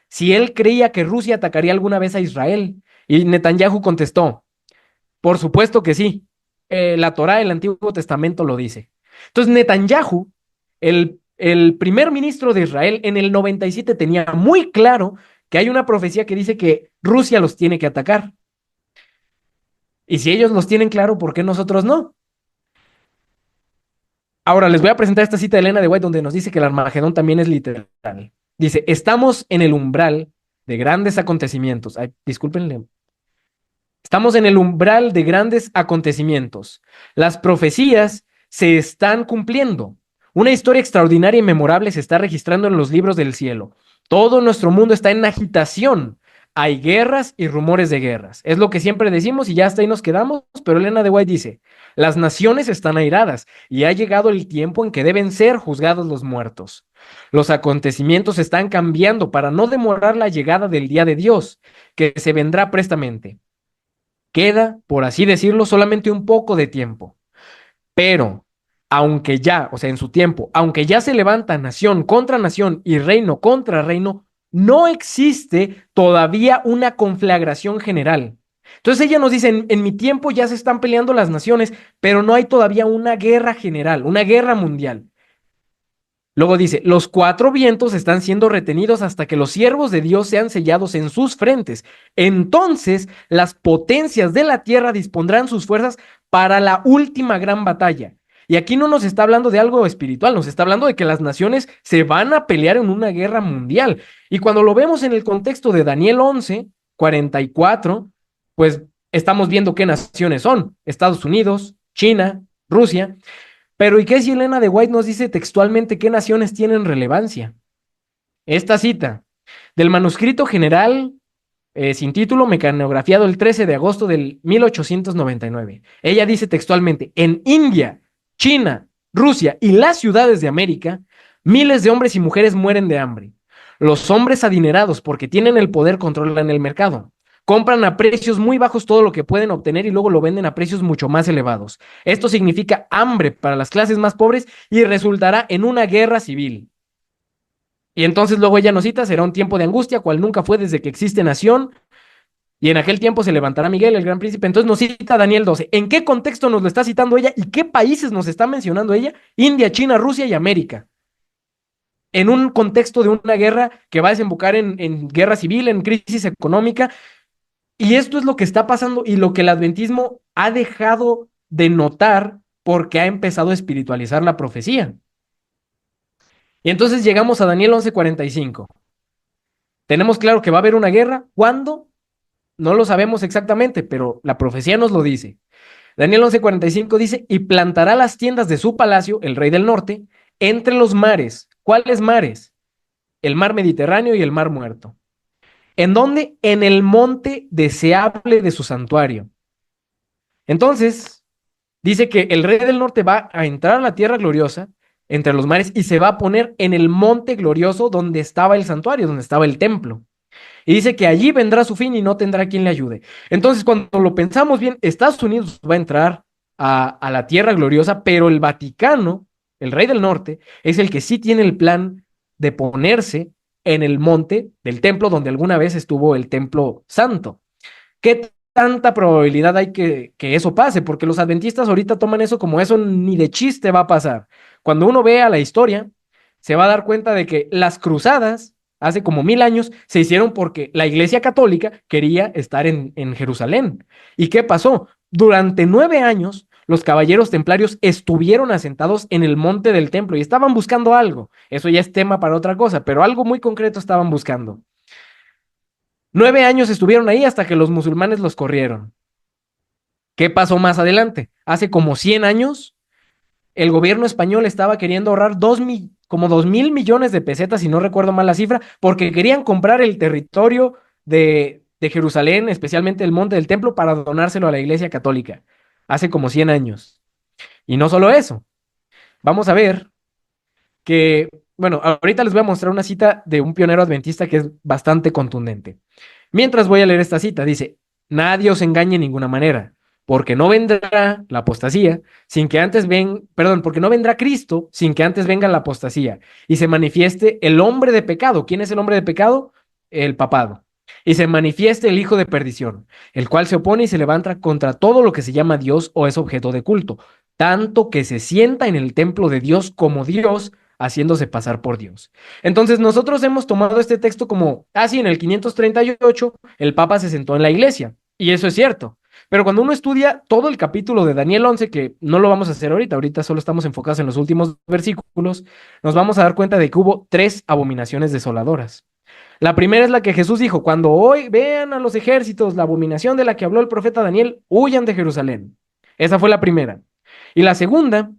C: si él creía que Rusia atacaría alguna vez a Israel. Y Netanyahu contestó, por supuesto que sí. La Torá del Antiguo Testamento lo dice. Entonces Netanyahu, el primer ministro de Israel, en el 97 tenía muy claro que hay una profecía que dice que Rusia los tiene que atacar. Y si ellos los tienen claro, ¿por qué nosotros no? Ahora les voy a presentar esta cita de Elena de White donde nos dice que el Armagedón también es literal. Dice, estamos en el umbral de grandes acontecimientos. Ay, discúlpenle. Estamos en el umbral de grandes acontecimientos. Las profecías se están cumpliendo. Una historia extraordinaria y memorable se está registrando en los libros del cielo. Todo nuestro mundo está en agitación. Hay guerras y rumores de guerras. Es lo que siempre decimos y ya hasta ahí nos quedamos, pero Elena de White dice, las naciones están airadas y ha llegado el tiempo en que deben ser juzgados los muertos. Los acontecimientos están cambiando para no demorar la llegada del día de Dios, que se vendrá prestamente. Queda, por así decirlo, solamente un poco de tiempo. Pero, aunque ya, o sea, en su tiempo, aunque ya se levanta nación contra nación y reino contra reino, no existe todavía una conflagración general. Entonces ella nos dice, en mi tiempo ya se están peleando las naciones, pero no hay todavía una guerra general, una guerra mundial. Luego dice, los cuatro vientos están siendo retenidos hasta que los siervos de Dios sean sellados en sus frentes. Entonces las potencias de la tierra dispondrán sus fuerzas para la última gran batalla. Y aquí no nos está hablando de algo espiritual, nos está hablando de que las naciones se van a pelear en una guerra mundial. Y cuando lo vemos en el contexto de Daniel 11, 44, pues estamos viendo qué naciones son. Estados Unidos, China, Rusia. Pero ¿y qué si Elena de White nos dice textualmente qué naciones tienen relevancia? Esta cita del manuscrito general sin título, mecanografiado el 13 de agosto del 1899. Ella dice textualmente, en India, China, Rusia y las ciudades de América, miles de hombres y mujeres mueren de hambre. Los hombres adinerados, porque tienen el poder, controlan el mercado. Compran a precios muy bajos todo lo que pueden obtener y luego lo venden a precios mucho más elevados. Esto significa hambre para las clases más pobres y resultará en una guerra civil. Y entonces luego ella nos cita, será un tiempo de angustia, cual nunca fue desde que existe nación, y en aquel tiempo se levantará Miguel, el gran príncipe. Entonces nos cita Daniel 12. ¿En qué contexto nos lo está citando ella y qué países nos está mencionando ella? India, China, Rusia y América. En un contexto de una guerra que va a desembocar en guerra civil, en crisis económica. Y esto es lo que está pasando y lo que el adventismo ha dejado de notar porque ha empezado a espiritualizar la profecía. Y entonces llegamos a Daniel 11:45. Tenemos claro que va a haber una guerra. ¿Cuándo? No lo sabemos exactamente, pero la profecía nos lo dice. Daniel 11:45 dice, y plantará las tiendas de su palacio, el rey del norte, entre los mares. ¿Cuáles mares? El mar Mediterráneo y el mar Muerto. ¿En dónde? En el monte deseable de su santuario. Entonces, dice que el rey del norte va a entrar a la tierra gloriosa entre los mares y se va a poner en el monte glorioso donde estaba el santuario, donde estaba el templo. Y dice que allí vendrá su fin y no tendrá quien le ayude. Entonces, cuando lo pensamos bien, Estados Unidos va a entrar a la tierra gloriosa, pero el Vaticano, el rey del norte, es el que sí tiene el plan de ponerse en el monte del templo donde alguna vez estuvo el templo santo. ¿Qué tanta probabilidad hay que eso pase? Porque los adventistas ahorita toman eso como eso ni de chiste va a pasar. Cuando uno vea la historia, se va a dar cuenta de que las cruzadas hace como 1000 años se hicieron porque la Iglesia Católica quería estar en Jerusalén. ¿Y qué pasó? Durante 9 años, los caballeros templarios estuvieron asentados en el monte del templo y estaban buscando algo. Eso ya es tema para otra cosa, pero algo muy concreto estaban buscando. 9 años estuvieron ahí hasta que los musulmanes los corrieron. ¿Qué pasó más adelante? Hace como 100 años, el gobierno español estaba queriendo ahorrar como 2,000 millones de pesetas, si no recuerdo mal la cifra, porque querían comprar el territorio de Jerusalén, especialmente el monte del templo, para donárselo a la Iglesia Católica. Hace como 100 años. Y no solo eso. Vamos a ver que, bueno, ahorita les voy a mostrar una cita de un pionero adventista que es bastante contundente. Mientras voy a leer esta cita, dice, nadie os engañe en ninguna manera, porque no vendrá la apostasía sin que antes porque no vendrá Cristo sin que antes venga la apostasía y se manifieste el hombre de pecado. ¿Quién es el hombre de pecado? el papado. Y se manifiesta el hijo de perdición, el cual se opone y se levanta contra todo lo que se llama Dios o es objeto de culto, tanto que se sienta en el templo de Dios como Dios, haciéndose pasar por Dios. Entonces nosotros hemos tomado este texto como, sí, en el 538 el Papa se sentó en la iglesia, y eso es cierto. Pero cuando uno estudia todo el capítulo de Daniel 11, que no lo vamos a hacer ahorita solo estamos enfocados en los últimos versículos, nos vamos a dar cuenta de que hubo 3 abominaciones desoladoras. La primera es la que Jesús dijo: cuando hoy vean a los ejércitos la abominación de la que habló el profeta Daniel, huyan de Jerusalén. Esa fue la primera. Y la segunda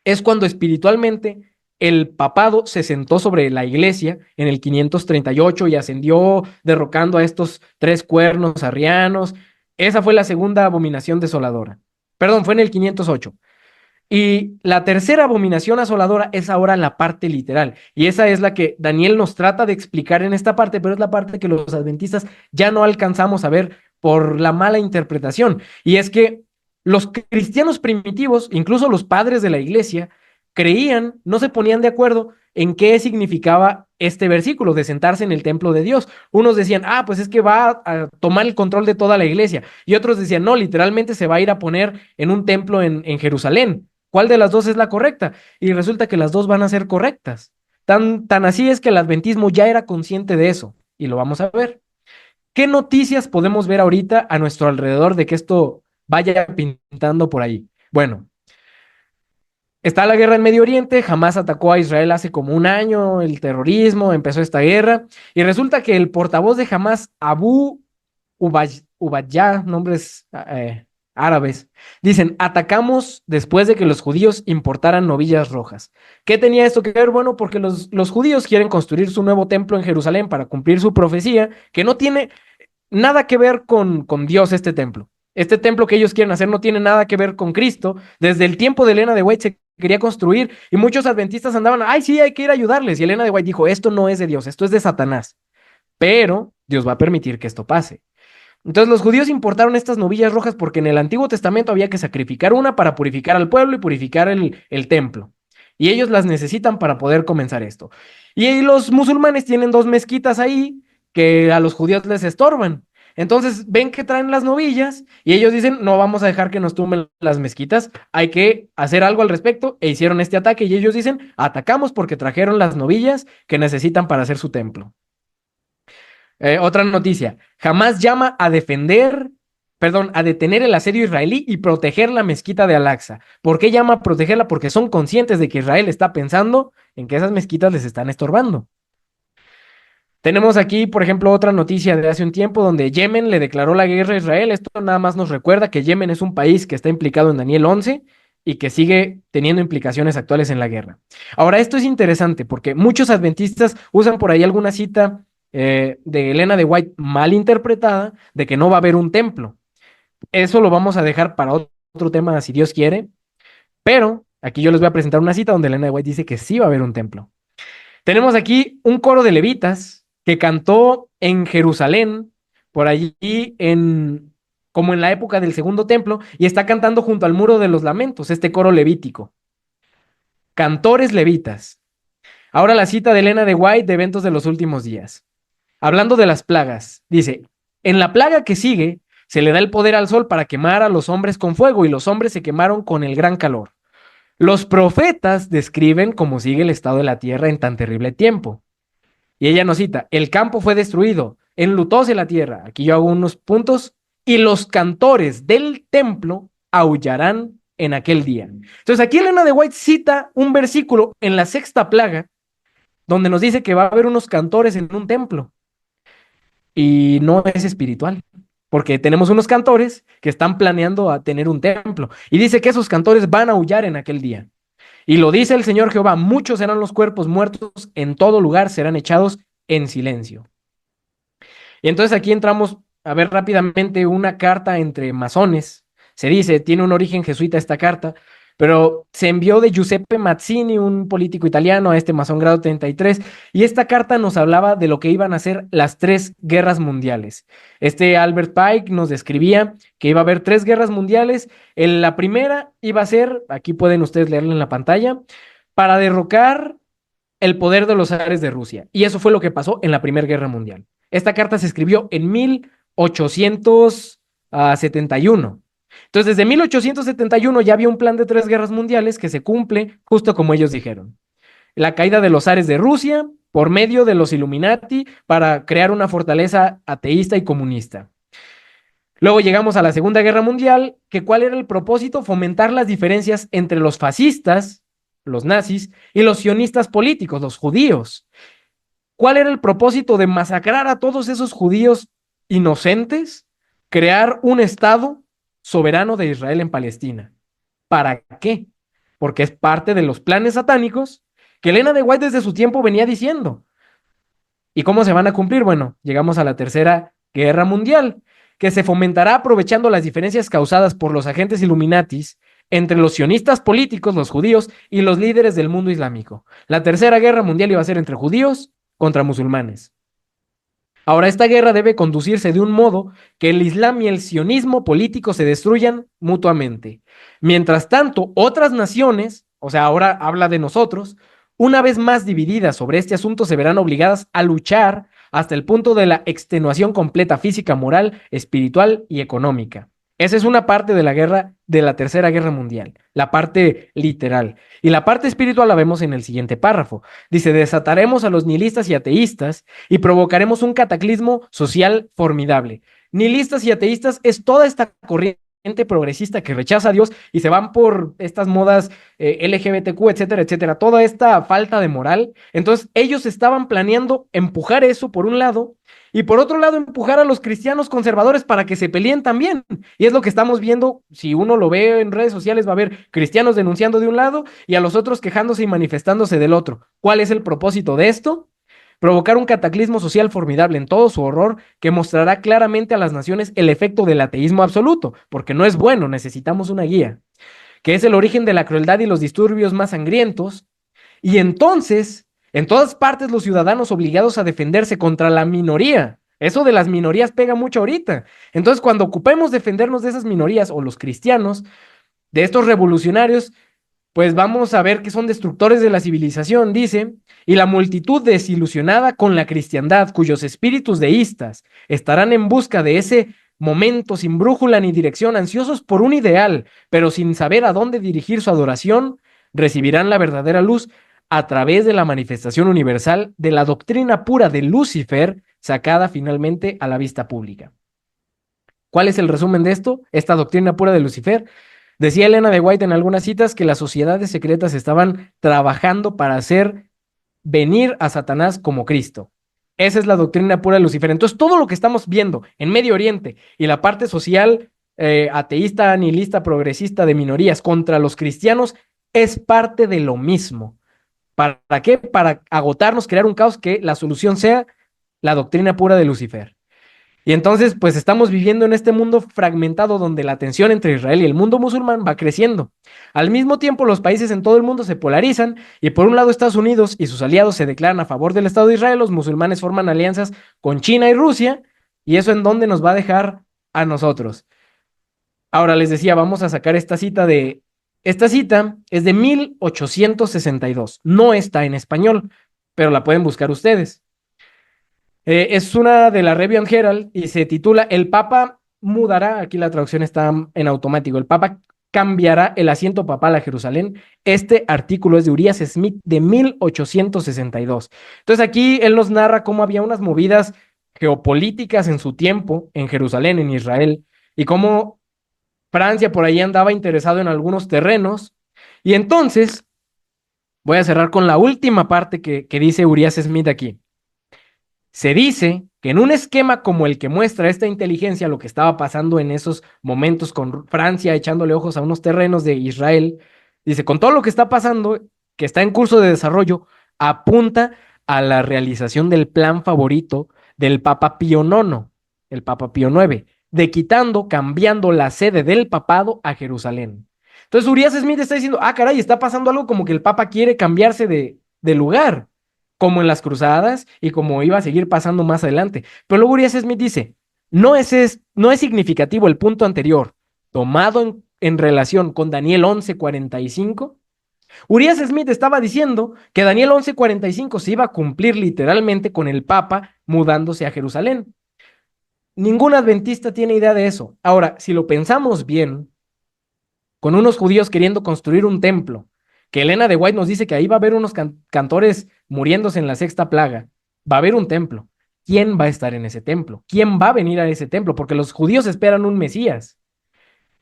C: es cuando espiritualmente el papado se sentó sobre la iglesia en el 538 y ascendió derrocando a estos 3 cuernos arrianos. Esa fue la segunda abominación desoladora. Perdón, fue en el 508. Y la tercera abominación asoladora es ahora la parte literal. Y esa es la que Daniel nos trata de explicar en esta parte, pero es la parte que los adventistas ya no alcanzamos a ver por la mala interpretación. Y es que los cristianos primitivos, incluso los padres de la iglesia, creían, no se ponían de acuerdo en qué significaba este versículo de sentarse en el templo de Dios. Unos decían, pues es que va a tomar el control de toda la iglesia. Y otros decían, no, literalmente se va a ir a poner en un templo en Jerusalén. ¿Cuál de las dos es la correcta? Y resulta que las dos van a ser correctas. Tan así es que el adventismo ya era consciente de eso, y lo vamos a ver. ¿Qué noticias podemos ver ahorita a nuestro alrededor de que esto vaya pintando por ahí? Bueno, está la guerra en Medio Oriente, Hamás atacó a Israel hace como un año, el terrorismo, empezó esta guerra, y resulta que el portavoz de Hamás, Abu Ubayyah, nombres árabes, dicen: atacamos después de que los judíos importaran novillas rojas. ¿Qué tenía esto que ver? Bueno, porque los judíos quieren construir su nuevo templo en Jerusalén para cumplir su profecía, que no tiene nada que ver con Dios este templo. Este templo que ellos quieren hacer no tiene nada que ver con Cristo. Desde el tiempo de Elena de White se quería construir y muchos adventistas andaban, sí, hay que ir a ayudarles. Y Elena de White dijo, esto no es de Dios, esto es de Satanás. Pero Dios va a permitir que esto pase. Entonces los judíos importaron estas novillas rojas porque en el Antiguo Testamento había que sacrificar una para purificar al pueblo y purificar el templo. Y ellos las necesitan para poder comenzar esto. Y los musulmanes tienen 2 mezquitas ahí que a los judíos les estorban. Entonces ven que traen las novillas y ellos dicen, no vamos a dejar que nos tumben las mezquitas, hay que hacer algo al respecto, e hicieron este ataque y ellos dicen, atacamos porque trajeron las novillas que necesitan para hacer su templo. Otra noticia, Hamás llama a detener el asedio israelí y proteger la mezquita de Al-Aqsa. ¿Por qué llama a protegerla? Porque son conscientes de que Israel está pensando en que esas mezquitas les están estorbando. Tenemos aquí, por ejemplo, otra noticia de hace un tiempo donde Yemen le declaró la guerra a Israel. Esto nada más nos recuerda que Yemen es un país que está implicado en Daniel 11 y que sigue teniendo implicaciones actuales en la guerra. Ahora, esto es interesante porque muchos adventistas usan por ahí alguna cita de Elena de White mal interpretada de que no va a haber un templo. Eso lo vamos a dejar para otro tema si Dios quiere, pero aquí yo les voy a presentar una cita donde Elena de White dice que sí va a haber un templo. Tenemos aquí un coro de levitas que cantó en Jerusalén, por allí como en la época del segundo templo, y está cantando junto al muro de los lamentos, este coro levítico. Cantores levitas. Ahora la cita de Elena de White de Eventos de los Últimos Días. Hablando de las plagas, dice, en la plaga que sigue, se le da el poder al sol para quemar a los hombres con fuego, y los hombres se quemaron con el gran calor. Los profetas describen cómo sigue el estado de la tierra en tan terrible tiempo. Y ella nos cita, el campo fue destruido, enlutóse la tierra. Aquí yo hago unos puntos. Y los cantores del templo aullarán en aquel día. Entonces aquí Elena de White cita un versículo en la 6ª plaga, donde nos dice que va a haber unos cantores en un templo. Y no es espiritual, porque tenemos unos cantores que están planeando a tener un templo. Y dice que esos cantores van a aullar en aquel día. Y lo dice el Señor Jehová, muchos serán los cuerpos muertos, en todo lugar serán echados en silencio. Y entonces aquí entramos a ver rápidamente una carta entre masones. Se dice, tiene un origen jesuita esta carta, pero se envió de Giuseppe Mazzini, un político italiano, a este masón grado 33, y esta carta nos hablaba de lo que iban a ser las 3 guerras mundiales. Este Albert Pike nos describía que iba a haber 3 guerras mundiales. La primera iba a ser, aquí pueden ustedes leerla en la pantalla, para derrocar el poder de los zares de Rusia. Y eso fue lo que pasó en la Primera Guerra Mundial. Esta carta se escribió en 1871. Entonces, desde 1871 ya había un plan de 3 guerras mundiales que se cumple justo como ellos dijeron. La caída de los zares de Rusia por medio de los Illuminati para crear una fortaleza ateísta y comunista. Luego llegamos a la Segunda Guerra Mundial, que ¿cuál era el propósito? Fomentar las diferencias entre los fascistas, los nazis, y los sionistas políticos, los judíos. ¿Cuál era el propósito de masacrar a todos esos judíos inocentes? Crear un Estado soberano de Israel en Palestina. ¿Para qué? Porque es parte de los planes satánicos que Elena de White desde su tiempo venía diciendo. ¿Y cómo se van a cumplir? Bueno, llegamos a la Tercera Guerra Mundial, que se fomentará aprovechando las diferencias causadas por los agentes Illuminatis entre los sionistas políticos, los judíos, y los líderes del mundo islámico. La Tercera Guerra Mundial iba a ser entre judíos contra musulmanes. Ahora, esta guerra debe conducirse de un modo que el Islam y el sionismo político se destruyan mutuamente. Mientras tanto, otras naciones, o sea, ahora habla de nosotros, una vez más divididas sobre este asunto, se verán obligadas a luchar hasta el punto de la extenuación completa física, moral, espiritual y económica. Esa es una parte de la guerra, de la Tercera Guerra Mundial, la parte literal. Y la parte espiritual la vemos en el siguiente párrafo. Dice, desataremos a los nihilistas y ateístas y provocaremos un cataclismo social formidable. Nihilistas y ateístas es toda esta corriente progresista que rechaza a Dios y se van por estas modas LGBTQ, etcétera, etcétera, toda esta falta de moral. Entonces ellos estaban planeando empujar eso por un lado y por otro lado empujar a los cristianos conservadores para que se peleen también. Y es lo que estamos viendo, si uno lo ve en redes sociales va a ver cristianos denunciando de un lado y a los otros quejándose y manifestándose del otro. ¿Cuál es el propósito de esto? Provocar un cataclismo social formidable en todo su horror que mostrará claramente a las naciones el efecto del ateísmo absoluto, porque no es bueno, necesitamos una guía, que es el origen de la crueldad y los disturbios más sangrientos, y entonces, en todas partes los ciudadanos obligados a defenderse contra la minoría. Eso de las minorías pega mucho ahorita. Entonces, cuando ocupemos defendernos de esas minorías, o los cristianos, de estos revolucionarios, pues vamos a ver que son destructores de la civilización, dice, y la multitud desilusionada con la cristiandad, cuyos espíritus deístas estarán en busca de ese momento sin brújula ni dirección, ansiosos por un ideal, pero sin saber a dónde dirigir su adoración, recibirán la verdadera luz a través de la manifestación universal de la doctrina pura de Lucifer, sacada finalmente a la vista pública. ¿Cuál es el resumen de esto? Esta doctrina pura de Lucifer. Decía Elena de White en algunas citas que las sociedades secretas estaban trabajando para hacer venir a Satanás como Cristo. Esa es la doctrina pura de Lucifer. Entonces, todo lo que estamos viendo en Medio Oriente y la parte social, ateísta, nihilista, progresista de minorías contra los cristianos es parte de lo mismo. ¿Para qué? Para agotarnos, crear un caos que la solución sea la doctrina pura de Lucifer. Y entonces, pues estamos viviendo en este mundo fragmentado donde la tensión entre Israel y el mundo musulmán va creciendo. Al mismo tiempo, los países en todo el mundo se polarizan y por un lado Estados Unidos y sus aliados se declaran a favor del Estado de Israel, los musulmanes forman alianzas con China y Rusia, y eso en dónde nos va a dejar a nosotros. Ahora les decía, vamos a sacar esta cita de... Esta cita es de 1862, no está en español, pero la pueden buscar ustedes. Es una de la Review and Herald y se titula El Papa mudará, aquí la traducción está en automático, el Papa cambiará el asiento papal a Jerusalén. Este artículo es de Urias Smith de 1862. Entonces aquí él nos narra cómo había unas movidas geopolíticas en su tiempo en Jerusalén, en Israel, y cómo Francia por ahí andaba interesado en algunos terrenos. Y entonces voy a cerrar con la última parte que dice Urias Smith aquí. Se dice que en un esquema como el que muestra esta inteligencia, lo que estaba pasando en esos momentos con Francia echándole ojos a unos terrenos de Israel, dice, con todo lo que está pasando, que está en curso de desarrollo, apunta a la realización del plan favorito del Papa Pío IX, el Papa Pío IX, de cambiando la sede del papado a Jerusalén. Entonces Urias Smith está diciendo, caray, está pasando algo como que el Papa quiere cambiarse de lugar, como en las cruzadas y como iba a seguir pasando más adelante. Pero luego Urias Smith dice, no es significativo el punto anterior, tomado en relación con Daniel 11:45, Urias Smith estaba diciendo que Daniel 11:45 se iba a cumplir literalmente con el Papa mudándose a Jerusalén. Ningún adventista tiene idea de eso. Ahora, si lo pensamos bien, con unos judíos queriendo construir un templo, que Elena de White nos dice que ahí va a haber unos cantores muriéndose en la sexta plaga, va a haber un templo. ¿Quién va a estar en ese templo? ¿Quién va a venir a ese templo? Porque los judíos esperan un Mesías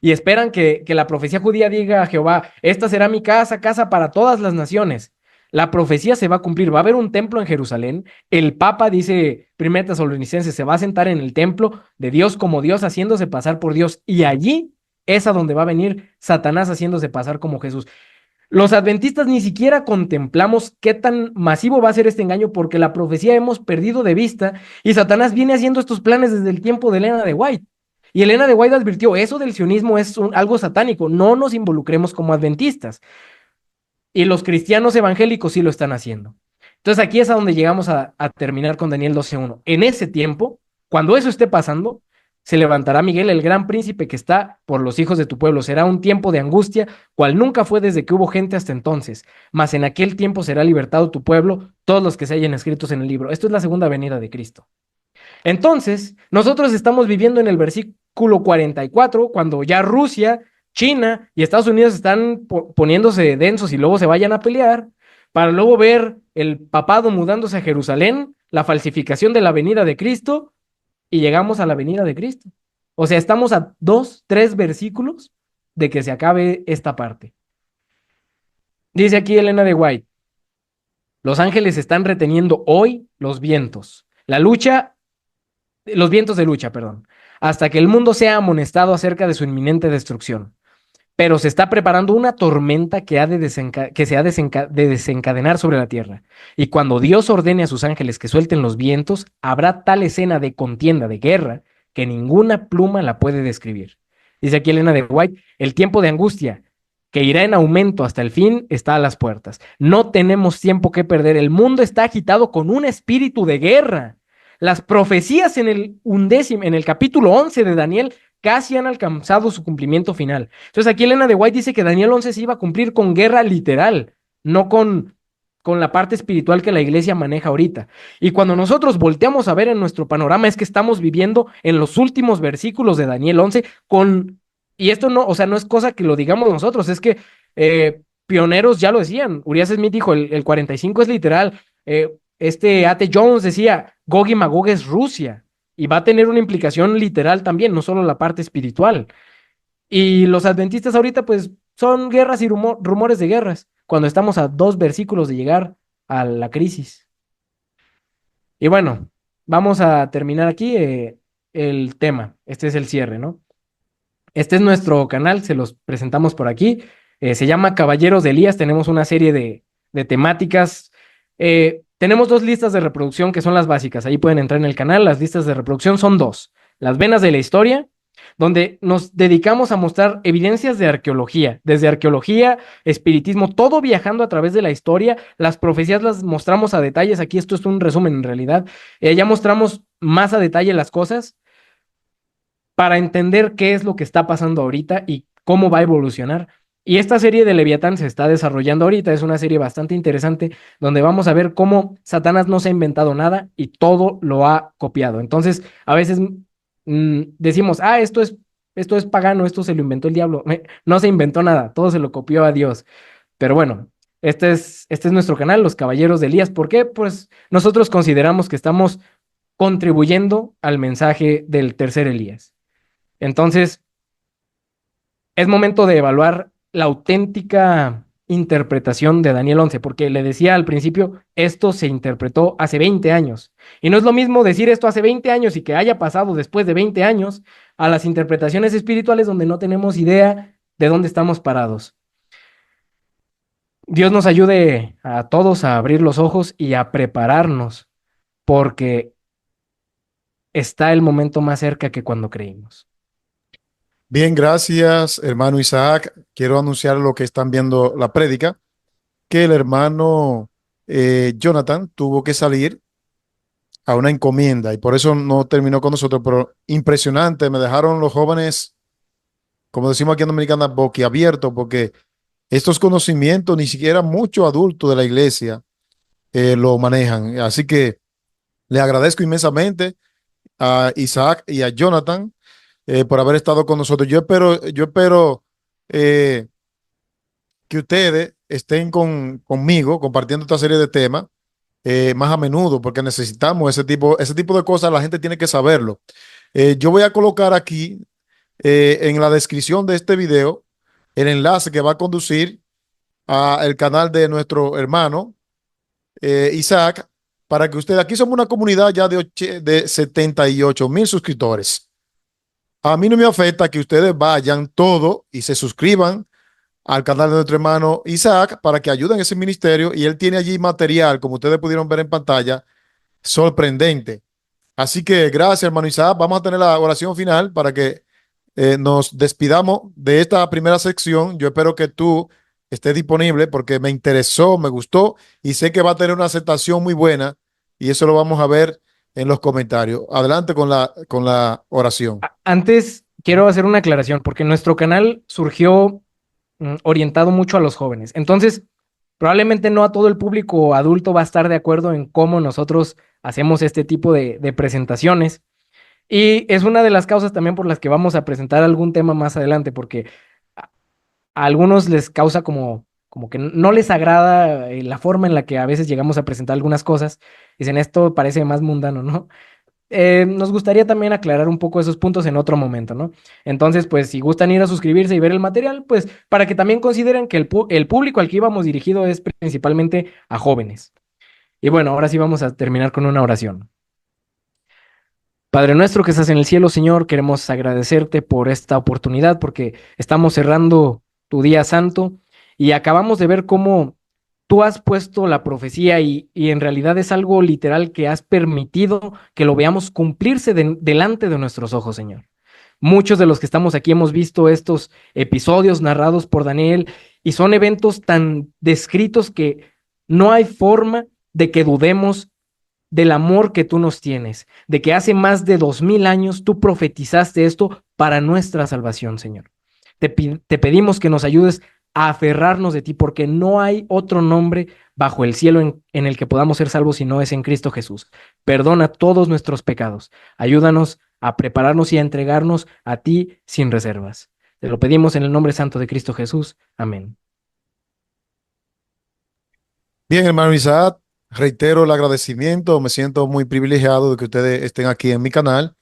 C: y esperan que la profecía judía diga a Jehová, esta será mi casa, casa para todas las naciones. La profecía se va a cumplir, va a haber un templo en Jerusalén, el Papa, dice 1 Tesalonicenses, se va a sentar en el templo de Dios como Dios, haciéndose pasar por Dios, y allí es a donde va a venir Satanás haciéndose pasar como Jesús. Los adventistas ni siquiera contemplamos qué tan masivo va a ser este engaño porque la profecía hemos perdido de vista y Satanás viene haciendo estos planes desde el tiempo de Elena de White. Y Elena de White advirtió, eso del sionismo es algo satánico, no nos involucremos como adventistas. Y los cristianos evangélicos sí lo están haciendo. Entonces aquí es a donde llegamos a terminar con Daniel 12:1. En ese tiempo, cuando eso esté pasando, se levantará Miguel, el gran príncipe que está por los hijos de tu pueblo. Será un tiempo de angustia, cual nunca fue desde que hubo gente hasta entonces. Mas en aquel tiempo será libertado tu pueblo, todos los que se hayan escritos en el libro. Esto es la segunda venida de Cristo. Entonces, nosotros estamos viviendo en el versículo 44, cuando ya Rusia, China y Estados Unidos están poniéndose densos y luego se vayan a pelear, para luego ver el papado mudándose a Jerusalén, la falsificación de la venida de Cristo, y llegamos a la venida de Cristo. O sea, estamos a 2, 3 versículos de que se acabe esta parte. Dice aquí Elena de White, los ángeles están reteniendo hoy los vientos. Los vientos de lucha, perdón, hasta que el mundo sea amonestado acerca de su inminente destrucción. Pero se está preparando una tormenta que se ha de desencadenar sobre la tierra. Y cuando Dios ordene a sus ángeles que suelten los vientos, habrá tal escena de contienda, de guerra, que ninguna pluma la puede describir. Dice aquí Elena de White, el tiempo de angustia, que irá en aumento hasta el fin, está a las puertas. No tenemos tiempo que perder. El mundo está agitado con un espíritu de guerra. Las profecías en el capítulo 11 de Daniel casi han alcanzado su cumplimiento final. Entonces aquí Elena de White dice que Daniel 11 se iba a cumplir con guerra literal, no con la parte espiritual que la iglesia maneja ahorita. Y cuando nosotros volteamos a ver en nuestro panorama es que estamos viviendo en los últimos versículos de Daniel 11 y esto no, o sea, no es cosa que lo digamos nosotros, es que pioneros ya lo decían. Urias Smith dijo, el 45 es literal. A.T. Jones decía, Gog y Magog es Rusia. Y va a tener una implicación literal también, no solo la parte espiritual. Y los adventistas ahorita, pues, son guerras y rumores de guerras, cuando estamos a 2 versículos de llegar a la crisis. Y bueno, vamos a terminar aquí el tema. Este es el cierre, ¿no? Este es nuestro canal, se los presentamos por aquí. Se llama Caballeros de Elías. Tenemos una serie de temáticas. Tenemos 2 listas de reproducción que son las básicas. Ahí pueden entrar en el canal. Las listas de reproducción son 2. Las venas de la historia, donde nos dedicamos a mostrar evidencias de arqueología, desde arqueología, espiritismo, todo viajando a través de la historia. Las profecías las mostramos a detalles. Aquí esto es un resumen en realidad. Ya mostramos más a detalle las cosas para entender qué es lo que está pasando ahorita y cómo va a evolucionar. Y esta serie de Leviatán se está desarrollando ahorita, es una serie bastante interesante donde vamos a ver cómo Satanás no se ha inventado nada y todo lo ha copiado. Entonces, a veces decimos, esto es pagano, esto se lo inventó el diablo. No se inventó nada, todo se lo copió a Dios. Pero bueno, este es nuestro canal, Los Caballeros de Elías. ¿Por qué? Pues nosotros consideramos que estamos contribuyendo al mensaje del tercer Elías. Entonces, es momento de evaluar la auténtica interpretación de Daniel 11, porque le decía al principio, esto se interpretó hace 20 años. Y no es lo mismo decir esto hace 20 años y que haya pasado después de 20 años a las interpretaciones espirituales donde no tenemos idea de dónde estamos parados. Dios nos ayude a todos a abrir los ojos y a prepararnos, porque está el momento más cerca que cuando creímos.
B: Bien, gracias, hermano Isaac. Quiero anunciar lo que están viendo la prédica, que el hermano Jonathan tuvo que salir a una encomienda y por eso no terminó con nosotros, pero impresionante, me dejaron los jóvenes, como decimos aquí en Dominicana, boquiabiertos, porque estos conocimientos ni siquiera muchos adultos de la iglesia lo manejan. Así que le agradezco inmensamente a Isaac y a Jonathan por haber estado con nosotros. Yo espero eh, que ustedes estén conmigo compartiendo esta serie de temas más a menudo, porque necesitamos ese tipo de cosas, la gente tiene que saberlo. Yo voy a colocar aquí en la descripción de este video el enlace que va a conducir al canal de nuestro hermano Isaac, para que ustedes, aquí somos una comunidad ya de 78,000 suscriptores. A mí no me afecta que ustedes vayan todo y se suscriban al canal de nuestro hermano Isaac para que ayuden a ese ministerio, y él tiene allí material, como ustedes pudieron ver en pantalla, sorprendente. Así que gracias, hermano Isaac. Vamos a tener la oración final para que nos despidamos de esta primera sección. Yo espero que tú estés disponible porque me interesó, me gustó y sé que va a tener una aceptación muy buena, y eso lo vamos a ver en los comentarios. Adelante con la oración.
C: Antes quiero hacer una aclaración, porque nuestro canal surgió orientado mucho a los jóvenes. Entonces, probablemente no a todo el público adulto va a estar de acuerdo en cómo nosotros hacemos este tipo de presentaciones. Y es una de las causas también por las que vamos a presentar algún tema más adelante, porque a algunos les causa como que no les agrada la forma en la que a veces llegamos a presentar algunas cosas. Dicen, esto parece más mundano, ¿no? Nos gustaría también aclarar un poco esos puntos en otro momento, ¿no? Entonces, pues, si gustan ir a suscribirse y ver el material, pues, para que también consideren que el público al que íbamos dirigido es principalmente a jóvenes. Y bueno, ahora sí vamos a terminar con una oración. Padre nuestro que estás en el cielo, Señor, queremos agradecerte por esta oportunidad, porque estamos cerrando tu día santo y acabamos de ver cómo tú has puesto la profecía y en realidad es algo literal que has permitido que lo veamos cumplirse delante de nuestros ojos, Señor. Muchos de los que estamos aquí hemos visto estos episodios narrados por Daniel y son eventos tan descritos que no hay forma de que dudemos del amor que tú nos tienes, de que hace más de 2000 años tú profetizaste esto para nuestra salvación, Señor. Te pedimos que nos ayudes a aferrarnos de ti, porque no hay otro nombre bajo el cielo en el que podamos ser salvos si no es en Cristo Jesús. Perdona todos nuestros pecados. Ayúdanos a prepararnos y a entregarnos a ti sin reservas. Te lo pedimos en el nombre santo de Cristo Jesús. Amén.
B: Bien, hermano Isaac, reitero el agradecimiento. Me siento muy privilegiado de que ustedes estén aquí en mi canal,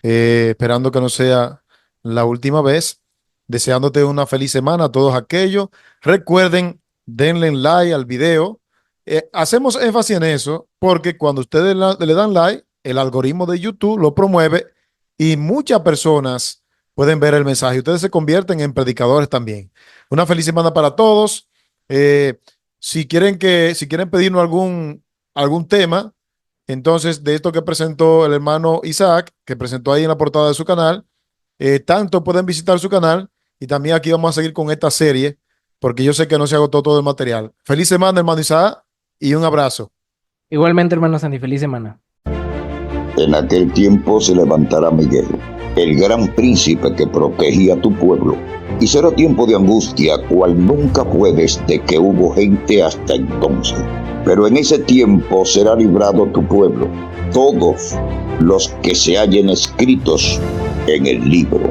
B: esperando que no sea la última vez. Deseándote una feliz semana a todos aquellos. Recuerden, denle like al video. Hacemos énfasis en eso porque cuando ustedes le dan like, el algoritmo de YouTube lo promueve y muchas personas pueden ver el mensaje. Ustedes se convierten en predicadores también. Una feliz semana para todos. Si quieren pedirnos algún tema, entonces de esto que presentó el hermano Isaac, que presentó ahí en la portada de su canal, tanto pueden visitar su canal, y también aquí vamos a seguir con esta serie, porque yo sé que no se agotó todo el material. Feliz semana, hermano Isaac, y un abrazo.
C: Igualmente, hermano Sandy, feliz semana.
A: En aquel tiempo se levantará Miguel, el gran príncipe que protegía a tu pueblo, y será tiempo de angustia, cual nunca fue desde que hubo gente hasta entonces. Pero en ese tiempo será librado tu pueblo, todos los que se hallen escritos en el libro.